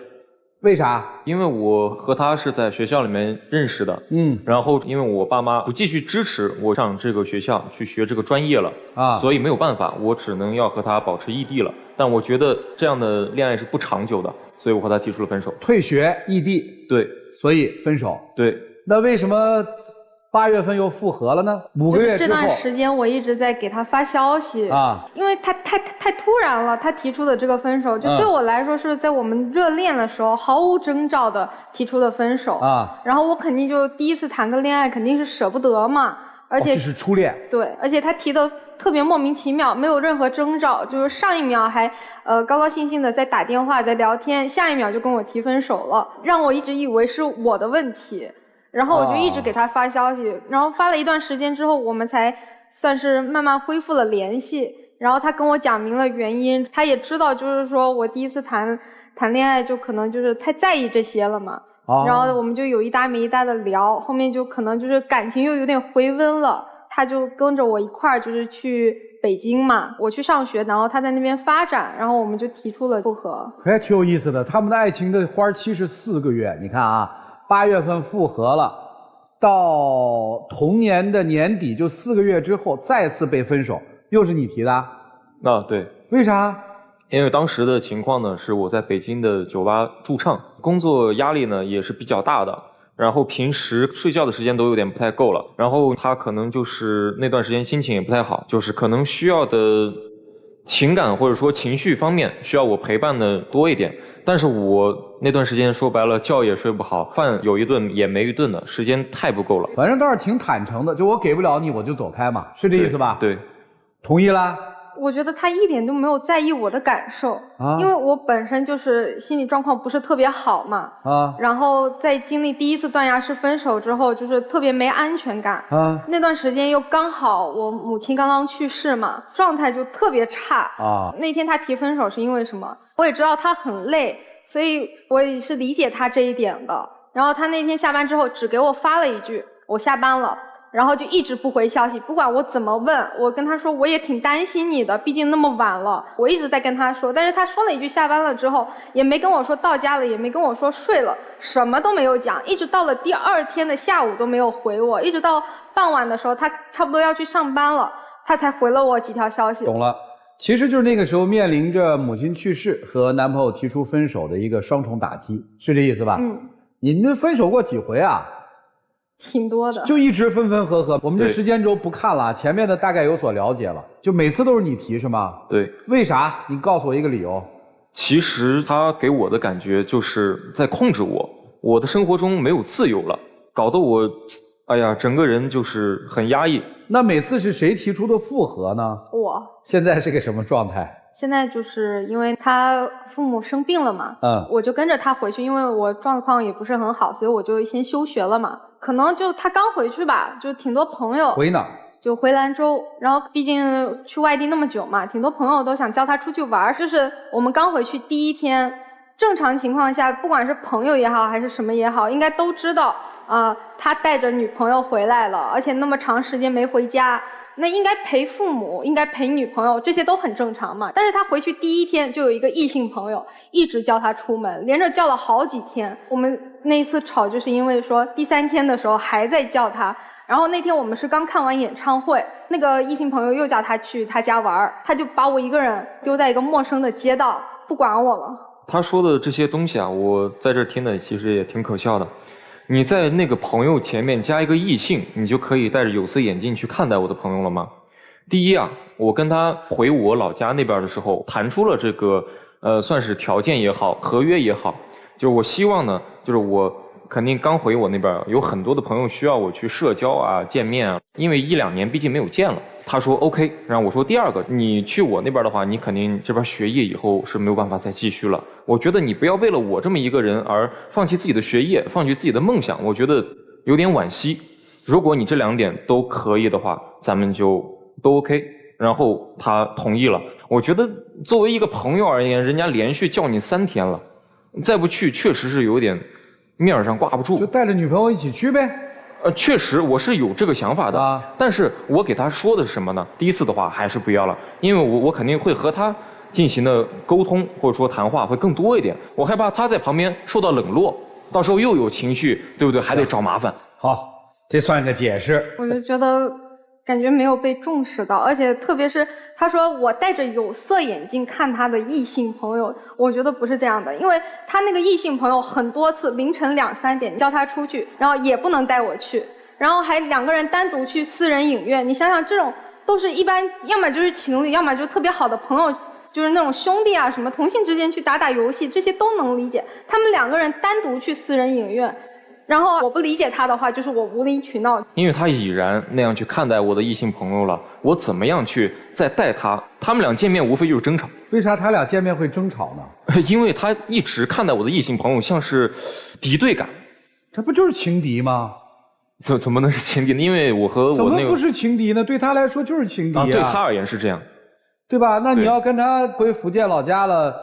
为啥？因为我和他是在学校里面认识的。然后因为我爸妈不继续支持我上这个学校去学这个专业了啊，所以没有办法，我只能要和他保持异地了。但我觉得这样的恋爱是不长久的，所以我和他提出了分手。退学异地。对。所以分手。对。那为什么8月份又复合了呢？5个月之后。这段时间我一直在给他发消息啊，因为他太突然了，他提出的这个分手，就对我来说是在我们热恋的时候毫无征兆的提出的分手啊。然后我肯定就第一次谈个恋爱，肯定是舍不得嘛，而且这是初恋。对，而且他提的特别莫名其妙，没有任何征兆，就是上一秒还高高兴兴的在打电话在聊天，下一秒就跟我提分手了，让我一直以为是我的问题。然后我就一直给他发消息，然后发了一段时间之后，我们才算是慢慢恢复了联系。然后他跟我讲明了原因，他也知道就是说我第一次谈恋爱就可能就是太在意这些了嘛。然后我们就有一搭没一搭的聊，后面就可能就是感情又有点回温了，他就跟着我一块儿就是去北京嘛，我去上学，然后他在那边发展，然后我们就提出了复合。还挺有意思的，他们的爱情的花期是4个月，你看啊。8月份复合了，到同年的年底就4个月之后再次被分手，又是你提的？啊，对。为啥？因为当时的情况呢，是我在北京的酒吧驻唱，工作压力呢也是比较大的，然后平时睡觉的时间都有点不太够了，然后他可能就是那段时间心情也不太好，就是可能需要的情感或者说情绪方面需要我陪伴的多一点。但是我那段时间说白了，觉也睡不好，饭有一顿也没一顿的，时间太不够了。反正倒是挺坦诚的，就我给不了你，我就走开嘛，是这意思吧？对，同意啦。我觉得他一点都没有在意我的感受，因为我本身就是心理状况不是特别好嘛，然后在经历第一次断崖式分手之后，就是特别没安全感，那段时间又刚好我母亲刚刚去世嘛，状态就特别差，那天他提分手是因为什么？我也知道他很累，所以我也是理解他这一点的。然后他那天下班之后只给我发了一句我下班了，然后就一直不回消息，不管我怎么问，我跟他说我也挺担心你的，毕竟那么晚了，我一直在跟他说，但是他说了一句下班了之后，也没跟我说到家了，也没跟我说睡了，什么都没有讲，一直到了第2天的下午都没有回我，一直到傍晚的时候他差不多要去上班了，他才回了我几条消息。懂了，其实就是那个时候面临着母亲去世和男朋友提出分手的一个双重打击，是这意思吧？你们分手过几回啊？挺多的，就一直分分合合。我们这时间轴不看了，前面的大概有所了解了。就每次都是你提是吗？对。为啥？你告诉我一个理由。其实他给我的感觉就是在控制我，我的生活中没有自由了，搞得我，哎呀，整个人就是很压抑。那每次是谁提出的复合呢？我。现在是个什么状态？现在就是因为他父母生病了嘛，我就跟着他回去，因为我状况也不是很好，所以我就先休学了嘛。可能就他刚回去吧，就挺多朋友。回哪儿？就回兰州，然后毕竟去外地那么久嘛，挺多朋友都想叫他出去玩。就是我们刚回去第1天，正常情况下，不管是朋友也好，还是什么也好，应该都知道他带着女朋友回来了，而且那么长时间没回家。那应该陪父母，应该陪女朋友，这些都很正常嘛。但是他回去第1天就有一个异性朋友一直叫他出门，连着叫了好几天。我们那一次吵就是因为说第3天的时候还在叫他，然后那天我们是刚看完演唱会，那个异性朋友又叫他去他家玩，他就把我一个人丢在一个陌生的街道，不管我了。他说的这些东西啊，我在这听的其实也挺可笑的。你在那个朋友前面加一个异性，你就可以戴着有色眼镜去看待我的朋友了吗？第一啊，我跟他回我老家那边的时候，谈出了这个算是条件也好，合约也好，就是我希望呢，就是我肯定刚回我那边，有很多的朋友需要我去社交啊、见面啊，因为1-2年毕竟没有见了。他说 OK， 然后我说第2个，你去我那边的话，你肯定这边学业以后是没有办法再继续了。我觉得你不要为了我这么一个人而放弃自己的学业，放弃自己的梦想，我觉得有点惋惜。如果你这2点都可以的话，咱们就都 OK。然后他同意了。我觉得作为一个朋友而言，人家连续叫你3天了，再不去确实是有点面上挂不住。就带着女朋友一起去呗。确实我是有这个想法的，但是我给他说的是什么呢？第一次的话还是不要了，因为我肯定会和他进行的沟通或者说谈话会更多一点，我害怕他在旁边受到冷落，到时候又有情绪，对不对？还得找麻烦。好，这算个解释。我就觉得感觉没有被重视到，而且特别是他说我戴着有色眼镜看他的异性朋友，我觉得不是这样的，因为他那个异性朋友很多次凌晨2、3点叫他出去，然后也不能带我去，然后还2个人单独去私人影院。你想想，这种都是一般要么就是情侣，要么就是特别好的朋友，就是那种兄弟啊什么同性之间去打游戏，这些都能理解。他们2个人单独去私人影院。然后我不理解他的话，就是我无理取闹。因为他已然那样去看待我的异性朋友了，我怎么样去再带他？他们俩见面无非就是争吵。为啥他俩见面会争吵呢？因为他一直看待我的异性朋友像是敌对感。这不就是情敌吗？怎么能是情敌呢？因为我和我那个怎么不是情敌呢？对他来说就是情敌啊。对他而言是这样，对吧？那你要跟他回福建老家了。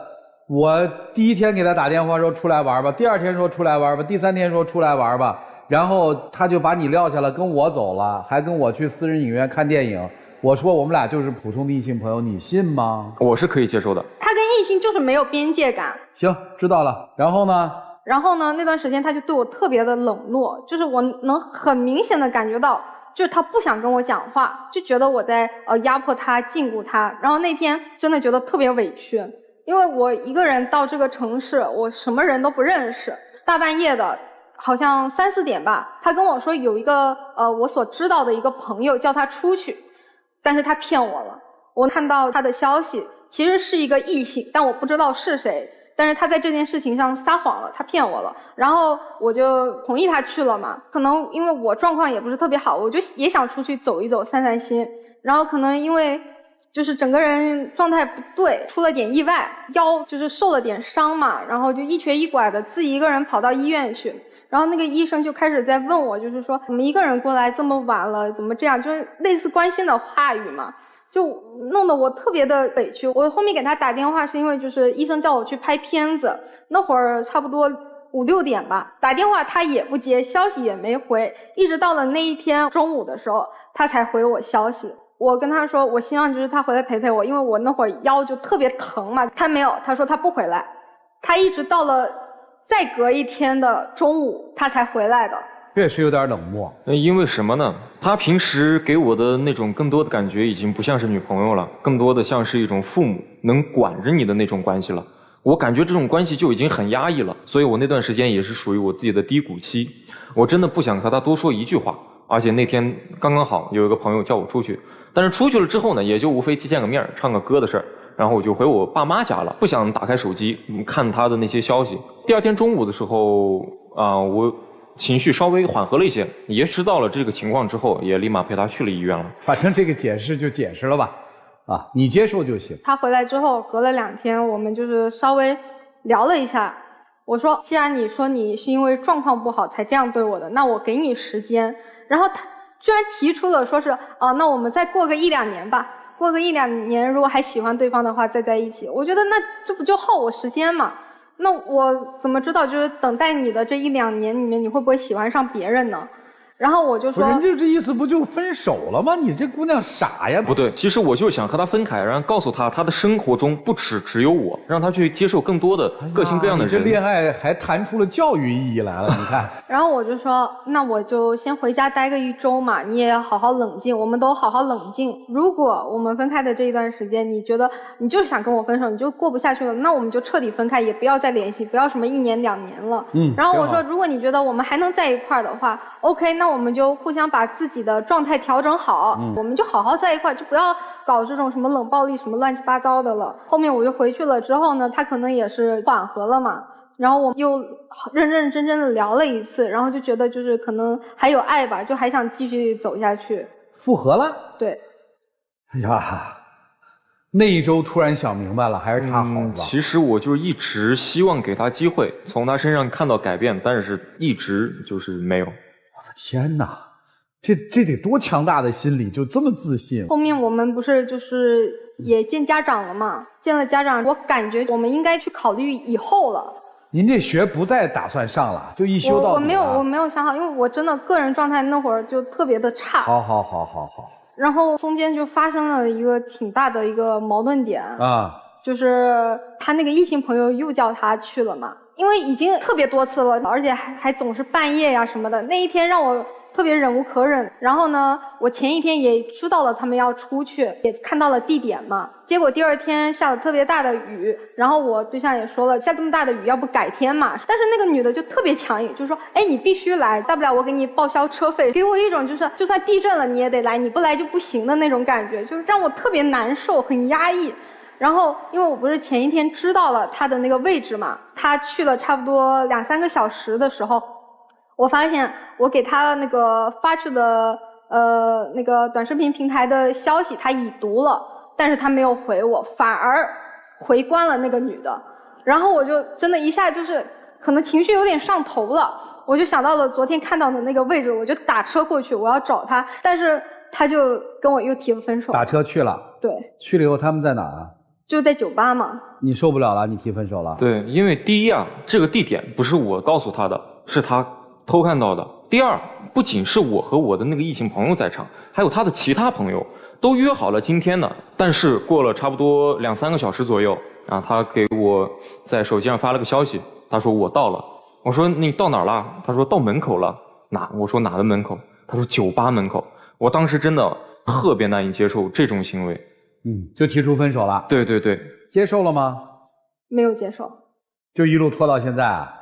我第1天给他打电话说出来玩吧，第2天说出来玩吧，第3天说出来玩吧，然后他就把你撂下了，跟我走了，还跟我去私人影院看电影。我说我们俩就是普通的异性朋友，你信吗？我是可以接受的。他跟异性就是没有边界感。行，知道了。然后呢？那段时间他就对我特别的冷落，就是我能很明显的感觉到，就是他不想跟我讲话，就觉得我在压迫他、禁锢他。然后那天真的觉得特别委屈。因为我一个人到这个城市，我什么人都不认识，大半夜的，好像3、4点吧，他跟我说有一个我所知道的一个朋友叫他出去，但是他骗我了。我看到他的消息，其实是一个异性，但我不知道是谁，但是他在这件事情上撒谎了，他骗我了，然后我就同意他去了嘛。可能因为我状况也不是特别好，我就也想出去走一走、散散心，然后可能因为就是整个人状态不对，出了点意外，腰就是受了点伤嘛，然后就一瘸一拐的自己一个人跑到医院去，然后那个医生就开始在问我，就是说怎么一个人过来这么晚了，怎么这样，就是类似关心的话语嘛，就弄得我特别的委屈。我后面给他打电话是因为就是医生叫我去拍片子，那会儿差不多5、6点吧，打电话他也不接，消息也没回，一直到了那一天中午的时候他才回我消息。我跟他说我希望就是他回来陪陪我，因为我那会儿腰就特别疼嘛。他没有，他说他不回来，他一直到了再隔1天的中午他才回来的。确实有点冷漠。因为什么呢？他平时给我的那种更多的感觉已经不像是女朋友了，更多的像是一种父母能管着你的那种关系了。我感觉这种关系就已经很压抑了，所以我那段时间也是属于我自己的低谷期。我真的不想和他多说一句话，而且那天刚刚好有一个朋友叫我出去，但是出去了之后呢，也就无非见个面唱个歌的事儿，然后我就回我爸妈家了，不想打开手机看他的那些消息。第2天中午的时候我情绪稍微缓和了一些，也知道了这个情况之后，也立马陪他去了医院了。反正这个解释就解释了吧，你接受就行。他回来之后隔了2天，我们就是稍微聊了一下，我说既然你说你是因为状况不好才这样对我的，那我给你时间。然后他居然提出了说是那我们再过个1、2年吧，过个1、2年如果还喜欢对方的话再在一起。我觉得那这不就耗我时间嘛，那我怎么知道就是等待你的这1、2年里面你会不会喜欢上别人呢？然后我就说，人家这意思不就分手了吗？你这姑娘傻呀！不对，其实我就是想和她分开，然后告诉她，她的生活中不只有我，让她去接受更多的各性各样的人。你这恋爱还谈出了教育意义来了，你看。然后我就说，那我就先回家待个1周嘛，你也要好好冷静，我们都好好冷静。如果我们分开的这一段时间，你觉得你就是想跟我分手，你就过不下去了，那我们就彻底分开，也不要再联系，不要什么1年2年了。然后我说，如果你觉得我们还能在一块儿的话 ，OK， 那我们就互相把自己的状态调整好，我们就好好在一块，就不要搞这种什么冷暴力什么乱七八糟的了。后面我就回去了之后呢，他可能也是缓和了嘛，然后我又认认真真的聊了一次，然后就觉得就是可能还有爱吧，就还想继续走下去。复合了？对。哎呀，那1周突然想明白了，还是他好吧？其实我就一直希望给他机会，从他身上看到改变，但是一直就是没有。天哪，这得多强大的心理，就这么自信。后面我们不是就是也见家长了嘛，见了家长，我感觉我们应该去考虑以后了。您这学不再打算上了，就一修到底了。我没有想好，因为我真的个人状态那会儿就特别的差。好。然后中间就发生了一个挺大的一个矛盾点啊，就是他那个异性朋友又叫他去了嘛。因为已经特别多次了，而且还总是半夜呀什么的。那一天让我特别忍无可忍。然后呢，我前一天也知道了他们要出去，也看到了地点嘛。结果第二天下了特别大的雨，然后我对象也说了，下这么大的雨，要不改天嘛。但是那个女的就特别强硬，就说，哎，你必须来，大不了我给你报销车费，给我一种就是就算地震了你也得来，你不来就不行的那种感觉，就是让我特别难受，很压抑。然后因为我不是前一天知道了他的那个位置嘛，他去了差不多2-3个小时的时候，我发现我给他那个发去的那个短视频平台的消息他已读了，但是他没有回我，反而回关了那个女的。然后我就真的一下就是可能情绪有点上头了，我就想到了昨天看到的那个位置，我就打车过去，我要找他，但是他就跟我又提了分手。打车去了？对。去了以后他们在哪儿啊？就在酒吧嘛。你受不了了，你提分手了？对，因为第一啊，这个地点不是我告诉他的，是他偷看到的。第二，不仅是我和我的那个异性朋友在场，还有他的其他朋友都约好了今天的。但是过了差不多2-3个小时左右啊，他给我在手机上发了个消息，他说我到了。我说你到哪儿了？他说到门口了。哪？我说哪的门口？他说酒吧门口。我当时真的特别难以接受这种行为。就提出分手了。对对对。接受了吗？没有接受。就一路拖到现在啊？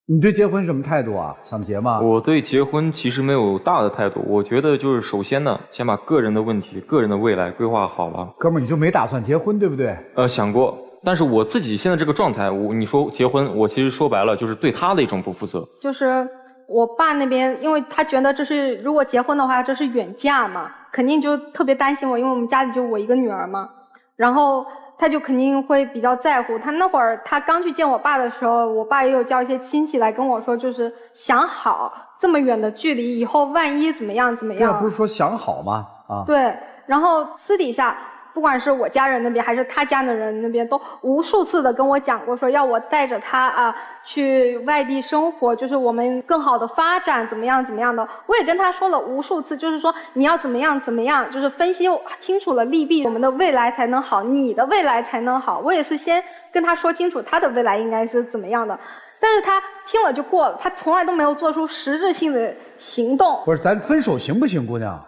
你对结婚什么态度啊？想结吗？我对结婚其实没有大的态度，我觉得就是首先呢，先把个人的问题、个人的未来规划好了。哥们儿，你就没打算结婚对不对？想过，但是我自己现在这个状态，你说结婚，我其实说白了就是对他的一种不负责。就是我爸那边，因为他觉得这是如果结婚的话，这是远嫁嘛，肯定就特别担心我，因为我们家里就我一个女儿嘛，然后他就肯定会比较在乎。他那会儿他刚去见我爸的时候，我爸也有叫一些亲戚来跟我说，就是想好这么远的距离，以后万一怎么样怎么样。这不是说想好吗？啊，对，然后私底下不管是我家人那边还是他家的人那边，都无数次的跟我讲过，说要我带着他啊去外地生活，就是我们更好的发展，怎么样怎么样的。我也跟他说了无数次，就是说你要怎么样怎么样，就是分析清楚了利弊，我们的未来才能好，你的未来才能好。我也是先跟他说清楚他的未来应该是怎么样的，但是他听了就过了，他从来都没有做出实质性的行动。不是，咱分手行不行，姑娘？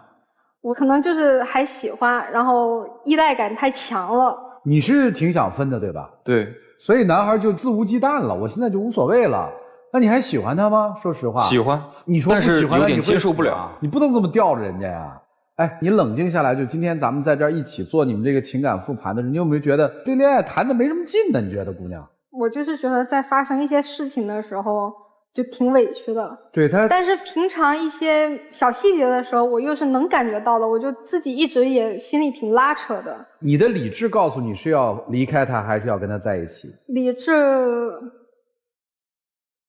我可能就是还喜欢，然后依赖感太强了。你是挺想分的对吧？对。所以男孩就肆无忌惮了，我现在就无所谓了。那你还喜欢他吗？说实话。喜欢。你说不喜欢，但是有点接受不了。你不能这么吊着人家呀。哎，你冷静下来，就今天咱们在这儿一起做你们这个情感复盘的时候，你有没有觉得这恋爱谈的没什么劲呢？你觉得，姑娘？我就是觉得在发生一些事情的时候就挺委屈的。对他，但是平常一些小细节的时候，我又是能感觉到的，我就自己一直也心里挺拉扯的。你的理智告诉你是要离开他，还是要跟他在一起？理智。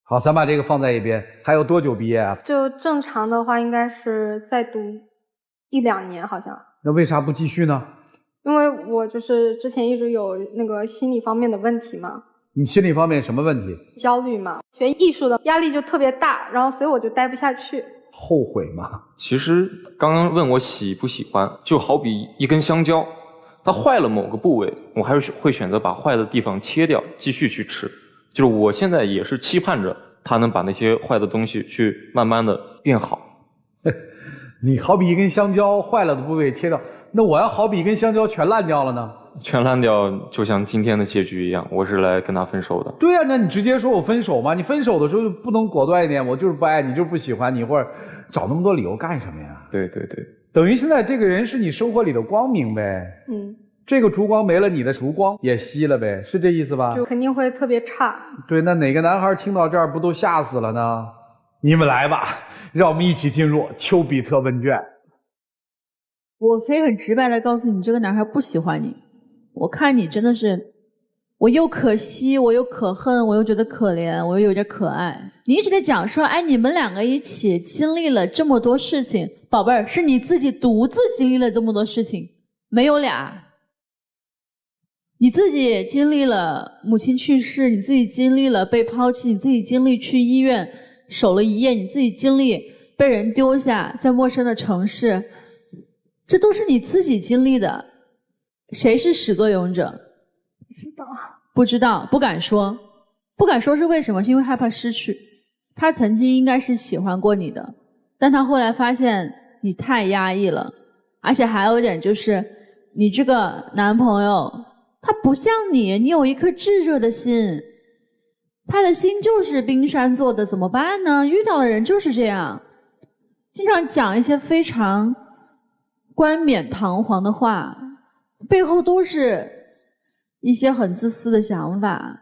好，咱把这个放在一边。还有多久毕业啊？就正常的话，应该是再读1-2年，好像。那为啥不继续呢？因为我就是之前一直有那个心理方面的问题嘛。你心理方面什么问题？焦虑嘛，学艺术的压力就特别大，然后所以我就待不下去。后悔吗？其实刚刚问我喜不喜欢，就好比一根香蕉，它坏了某个部位，我还是会选择把坏的地方切掉，继续去吃。就是我现在也是期盼着它能把那些坏的东西去慢慢的变好。你好比一根香蕉，坏了的部位切掉，那我要好比一根香蕉全烂掉了呢？全烂掉，就像今天的结局一样，我是来跟他分手的。对啊，那你直接说我分手嘛？你分手的时候就不能果断一点？我就是不爱你，就是不喜欢你，或者找那么多理由干什么呀？对对对，等于现在这个人是你生活里的光明呗。这个烛光没了，你的烛光也熄了呗，是这意思吧？就肯定会特别差。对，那哪个男孩听到这儿不都吓死了呢？你们来吧，让我们一起进入丘比特问卷。我可以很直白的告诉你，这个男孩不喜欢你。我看你真的是，我又可惜，我又可恨，我又觉得可怜，我又有点可爱。你一直在讲说，哎，你们两个一起经历了这么多事情，宝贝儿，是你自己独自经历了这么多事情，没有俩。你自己经历了母亲去世，你自己经历了被抛弃，你自己经历去医院守了一夜，你自己经历被人丢下在陌生的城市，这都是你自己经历的。谁是始作俑者？不知道，不敢说。不敢说是为什么？是因为害怕失去。他曾经应该是喜欢过你的，但他后来发现你太压抑了，而且还有一点就是，你这个男朋友他不像你，你有一颗炙热的心，他的心就是冰山做的，怎么办呢？遇到的人就是这样，经常讲一些非常冠冕堂皇的话，背后都是一些很自私的想法。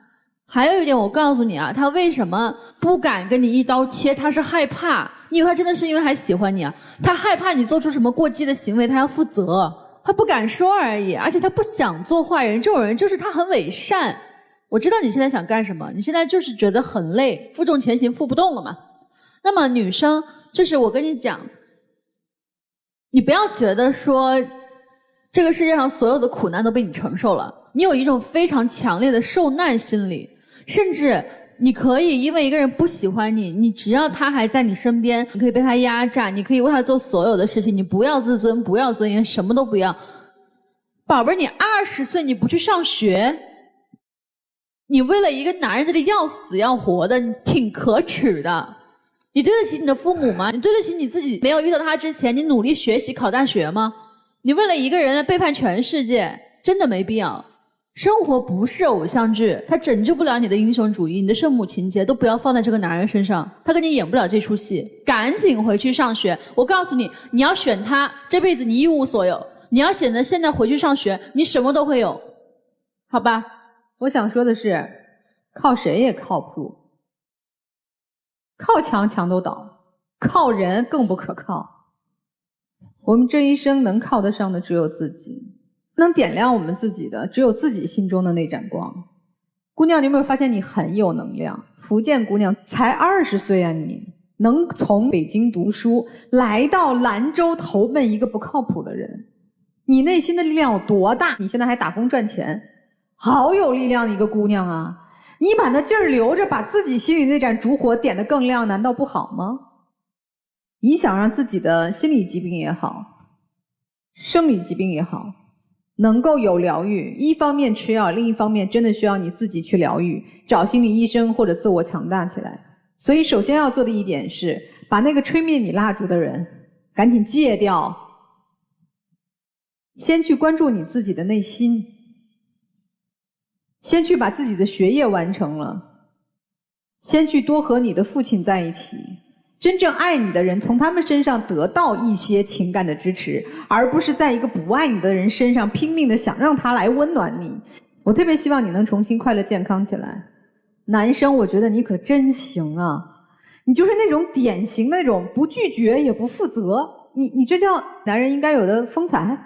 还有一点我告诉你啊，他为什么不敢跟你一刀切，他是害怕。你以为他真的是因为还喜欢你啊？他害怕你做出什么过激的行为，他要负责，他不敢说而已。而且他不想做坏人，这种人就是他很伪善。我知道你现在想干什么，你现在就是觉得很累，负重前行负不动了嘛。那么女生，就是我跟你讲，你不要觉得说这个世界上所有的苦难都被你承受了，你有一种非常强烈的受难心理，甚至你可以因为一个人不喜欢你，你只要他还在你身边，你可以被他压榨，你可以为他做所有的事情，你不要自尊，不要尊严，什么都不要。宝贝儿，你20岁你不去上学，你为了一个男人在这要死要活的，你挺可耻的。你对得起你的父母吗？你对得起你自己没有遇到他之前你努力学习考大学吗？你为了一个人来背叛全世界，真的没必要。生活不是偶像剧，它拯救不了你的英雄主义，你的圣母情节都不要放在这个男人身上，他跟你演不了这出戏。赶紧回去上学，我告诉你，你要选他，这辈子你一无所有；你要选择现在回去上学，你什么都会有，好吧？我想说的是，靠谁也靠不住，靠墙墙都倒，靠人更不可靠。我们这一生能靠得上的只有自己，能点亮我们自己的只有自己心中的那盏光。姑娘，你有没有发现你很有能量？福建姑娘才20岁啊，你能从北京读书来到兰州投奔一个不靠谱的人，你内心的力量有多大？你现在还打工赚钱，好有力量的一个姑娘啊！你把那劲儿留着，把自己心里那盏烛火点得更亮，难道不好吗？你想让自己的心理疾病也好，生理疾病也好，能够有疗愈，一方面吃药，另一方面真的需要你自己去疗愈，找心理医生或者自我强大起来。所以首先要做的一点是，把那个吹灭你蜡烛的人赶紧戒掉，先去关注你自己的内心，先去把自己的学业完成了，先去多和你的父亲在一起，真正爱你的人从他们身上得到一些情感的支持，而不是在一个不爱你的人身上拼命的想让他来温暖你。我特别希望你能重新快乐健康起来。男生，我觉得你可真行啊，你就是那种典型的那种不拒绝也不负责，你这叫男人应该有的风采。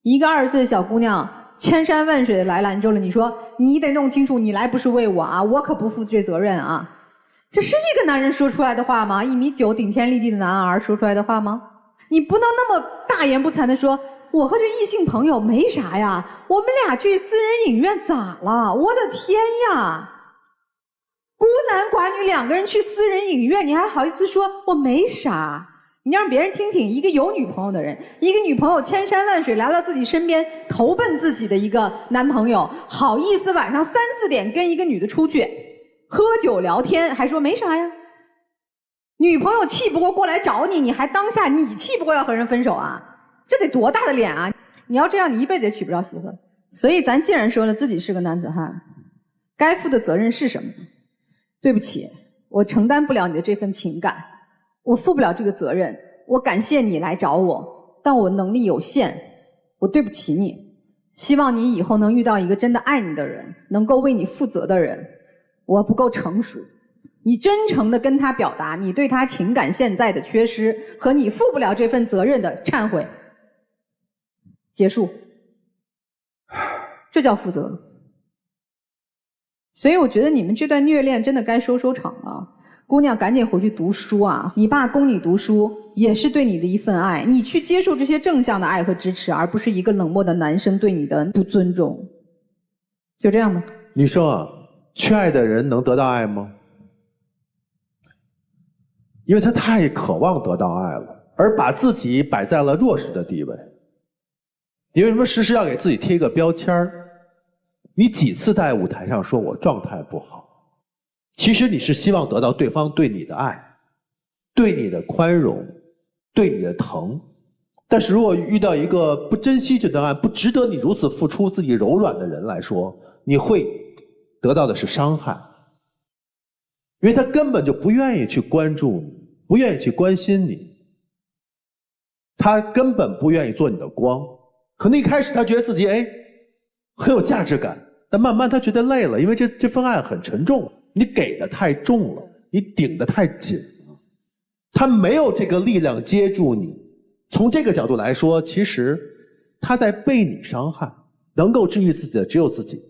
一个20岁的小姑娘千山万水的来兰州了，你说你得弄清楚，你来不是为我啊，我可不负这责任啊。这是一个男人说出来的话吗？1.9米顶天立地的男儿说出来的话吗？你不能那么大言不惭地说我和这异性朋友没啥呀，我们俩去私人影院咋了？我的天呀，孤男寡女2个人去私人影院，你还好意思说我没啥？你让别人听听，一个有女朋友的人，一个女朋友千山万水来到自己身边投奔自己的一个男朋友，好意思晚上3、4点跟一个女的出去喝酒聊天，还说没啥呀？女朋友气不过过来找你，你还当下你气不过要和人分手啊？这得多大的脸啊！你要这样，你一辈子也娶不着媳妇。所以咱既然说了自己是个男子汉，该负的责任是什么？对不起，我承担不了你的这份情感，我负不了这个责任。我感谢你来找我，但我能力有限，我对不起你。希望你以后能遇到一个真的爱你的人，能够为你负责的人。我不够成熟，你真诚地跟他表达你对他情感现在的缺失和你负不了这份责任的忏悔，结束，这叫负责。所以我觉得你们这段虐恋真的该收场了。姑娘赶紧回去读书啊，你爸供你读书也是对你的一份爱，你去接受这些正向的爱和支持，而不是一个冷漠的男生对你的不尊重。就这样吧。女生啊，缺爱的人能得到爱吗？因为他太渴望得到爱了，而把自己摆在了弱势的地位。你为什么时时要给自己贴一个标签儿？你几次在舞台上说我状态不好，其实你是希望得到对方对你的爱，对你的宽容，对你的疼。但是如果遇到一个不珍惜这段爱、不值得你如此付出自己柔软的人来说，你会得到的是伤害，因为他根本就不愿意去关注你，不愿意去关心你，他根本不愿意做你的光。可能一开始他觉得自己很有价值感，但慢慢他觉得累了，因为这份爱很沉重，你给的太重了，你顶得太紧了，他没有这个力量接住你。从这个角度来说，其实他在被你伤害，能够治愈自己的只有自己。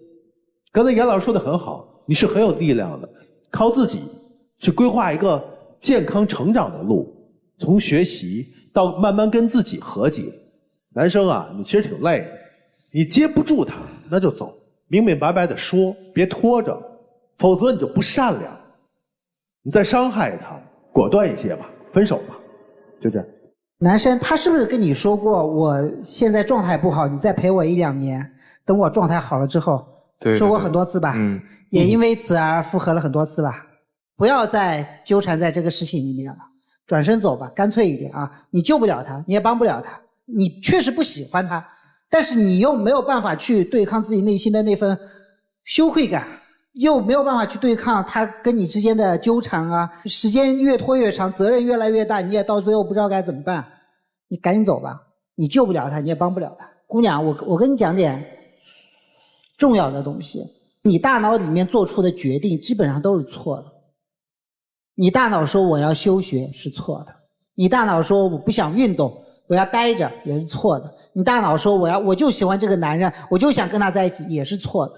刚才严老师说的很好，你是很有力量的，靠自己去规划一个健康成长的路，从学习到慢慢跟自己和解。男生啊，你其实挺累的，你接不住他那就走，明明白白的说，别拖着，否则你就不善良，你再伤害他，果断一些吧，分手吧，就这样。男生他是不是跟你说过，我现在状态不好，你再陪我1-2年，等我状态好了之后？对，说过很多次吧，也因为此而复合了很多次吧。不要再纠缠在这个事情里面了，转身走吧，干脆一点啊！你救不了他，你也帮不了他，你确实不喜欢他，但是你又没有办法去对抗自己内心的那份羞愧感，又没有办法去对抗他跟你之间的纠缠啊，时间越拖越长，责任越来越大，你也到最后不知道该怎么办，你赶紧走吧，你救不了他，你也帮不了他。姑娘，我跟你讲点重要的东西，你大脑里面做出的决定基本上都是错的。你大脑说我要休学是错的，你大脑说我不想运动，我要待着也是错的，你大脑说我就喜欢这个男人，我就想跟他在一起也是错的。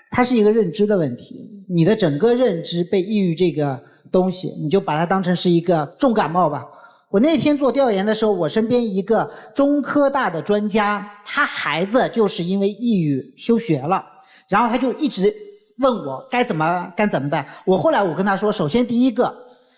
它是一个认知的问题，你的整个认知被抑郁这个东西，你就把它当成是一个重感冒吧。我那天做调研的时候，我身边一个中科大的专家，他孩子就是因为抑郁休学了，然后他就一直问我该怎么办。后来我跟他说，首先第一个，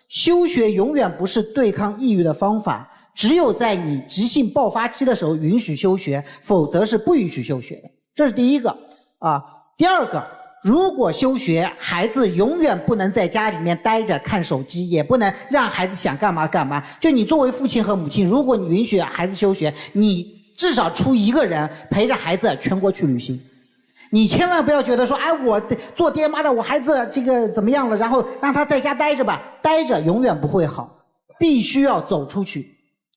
休学永远不是对抗抑郁的方法，只有在你急性爆发期的时候允许休学，否则是不允许休学的，这是第一个啊。第二个，如果休学，孩子永远不能在家里面待着看手机，也不能让孩子想干嘛干嘛。就你作为父亲和母亲，如果你允许孩子休学，你至少出一个人陪着孩子全国去旅行。你千万不要觉得说，我做爹妈的，我孩子这个怎么样了，然后让他在家待着吧，待着永远不会好，必须要走出去。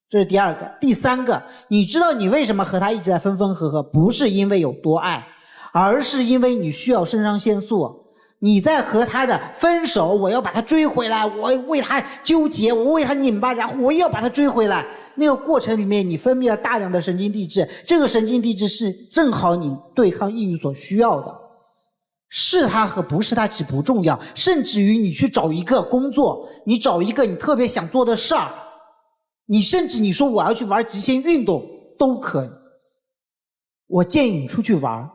这是第二个。第三个，你知道你为什么和他一直在分分合合，不是因为有多爱，而是因为你需要肾上腺素。你在和他的分手，我要把他追回来，我为他纠结，我为他拧巴，然后我要把他追回来。那个过程里面，你分泌了大量的神经递质，这个神经递质是正好你对抗抑郁所需要的。是他和不是他其实不重要，甚至于你去找一个工作，你找一个你特别想做的事儿，你甚至你说我要去玩极限运动都可以。我建议你出去玩，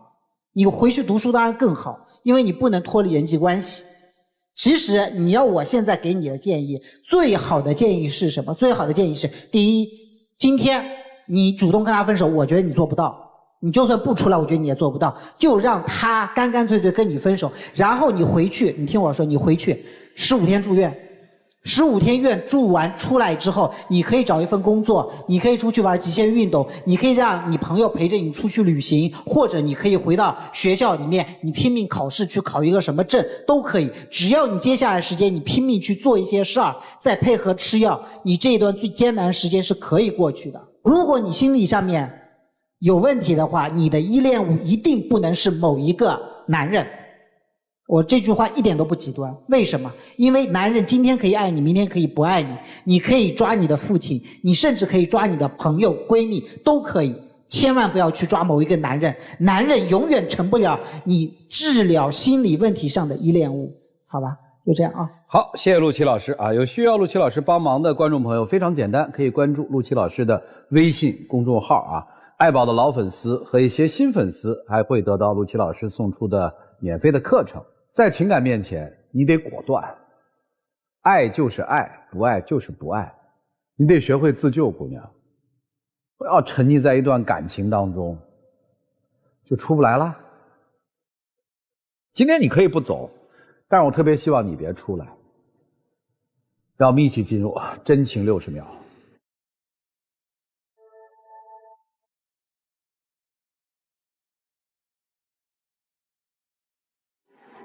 你回去读书当然更好，因为你不能脱离人际关系。其实你要我现在给你的建议，最好的建议是什么？最好的建议是，第一，今天你主动跟他分手，我觉得你做不到，你就算不出来，我觉得你也做不到，就让他干干脆脆跟你分手，然后你回去，你听我说，你回去15天住院，15天院住完出来之后，你可以找一份工作，你可以出去玩极限运动，你可以让你朋友陪着你出去旅行，或者你可以回到学校里面，你拼命考试去考一个什么证都可以。只要你接下来时间你拼命去做一些事儿，再配合吃药，你这一段最艰难的时间是可以过去的。如果你心理上面有问题的话，你的依恋物一定不能是某一个男人。我这句话一点都不极端，为什么？因为男人今天可以爱你，明天可以不爱你，你可以抓你的父亲，你甚至可以抓你的朋友、闺蜜，都可以。千万不要去抓某一个男人，男人永远成不了你治疗心理问题上的依恋物，好吧？就这样啊。好，谢谢陆琪老师啊！有需要陆琪老师帮忙的观众朋友非常简单，可以关注陆琪老师的微信公众号啊。爱宝的老粉丝和一些新粉丝还会得到陆琪老师送出的免费的课程。在情感面前，你得果断，爱就是爱，不爱就是不爱，你得学会自救，姑娘，不要沉溺在一段感情当中，就出不来了。今天你可以不走，但是我特别希望你别出来。让我们一起进入真情60秒。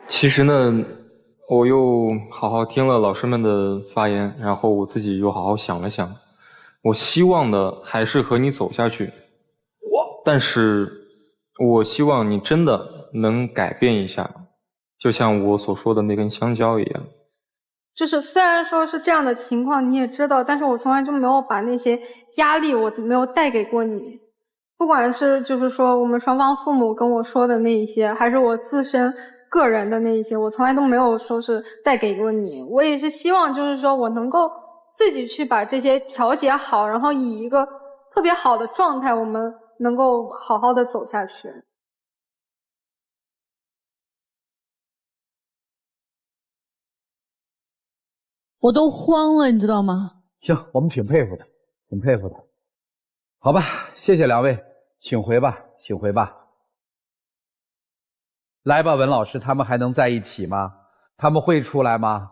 其实呢，我又好好听了老师们的发言，然后我自己又好好想了想，我希望的还是和你走下去，但是我希望你真的能改变一下，就像我所说的那根香蕉一样。就是虽然说是这样的情况你也知道，但是我从来就没有把那些压力我没有带给过你，不管是就是说我们双方父母跟我说的那一些，还是我自身个人的那一些，我从来都没有说是带给过你。我也是希望就是说我能够自己去把这些调节好，然后以一个特别好的状态，我们能够好好的走下去。我都慌了，你知道吗？行，我们挺佩服的，挺佩服的。好吧，谢谢两位，请回吧，请回吧。来吧，文老师，他们还能在一起吗？他们会出来吗？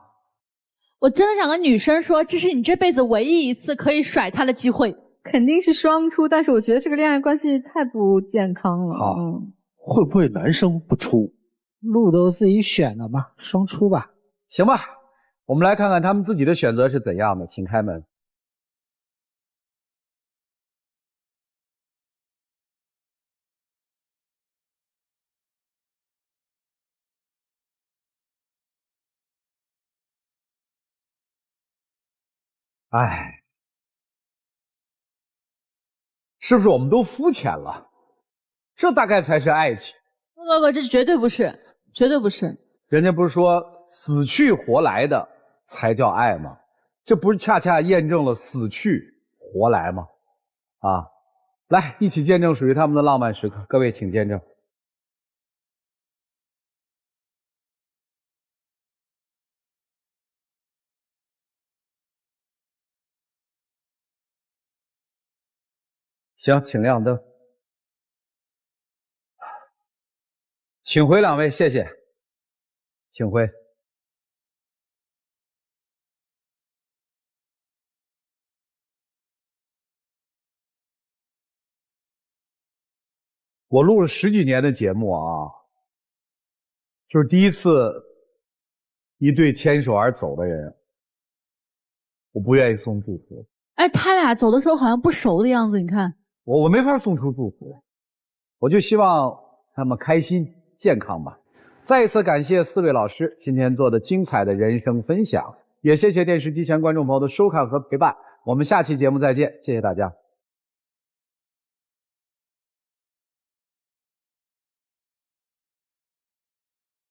我真的想跟女生说，这是你这辈子唯一一次可以甩他的机会。肯定是双出，但是我觉得这个恋爱关系太不健康了。好，会不会男生不出？路都自己选的嘛，双出吧。行吧，我们来看看他们自己的选择是怎样的，请开门。哎，是不是我们都肤浅了？这大概才是爱情。不，这绝对不是，绝对不是。人家不是说死去活来的才叫爱吗？这不是恰恰验证了死去活来吗？啊，来，一起见证属于他们的浪漫时刻，各位请见证。行，请亮灯。请回两位，谢谢。请回。我录了10几年的节目啊，就是第一次一对牵手而走的人，我不愿意送祝福。哎，他俩走的时候好像不熟的样子，你看。我没法送出祝福，我就希望他们开心健康吧。再一次感谢4位老师今天做的精彩的人生分享，也谢谢电视机前观众朋友的收看和陪伴。我们下期节目再见，谢谢大家。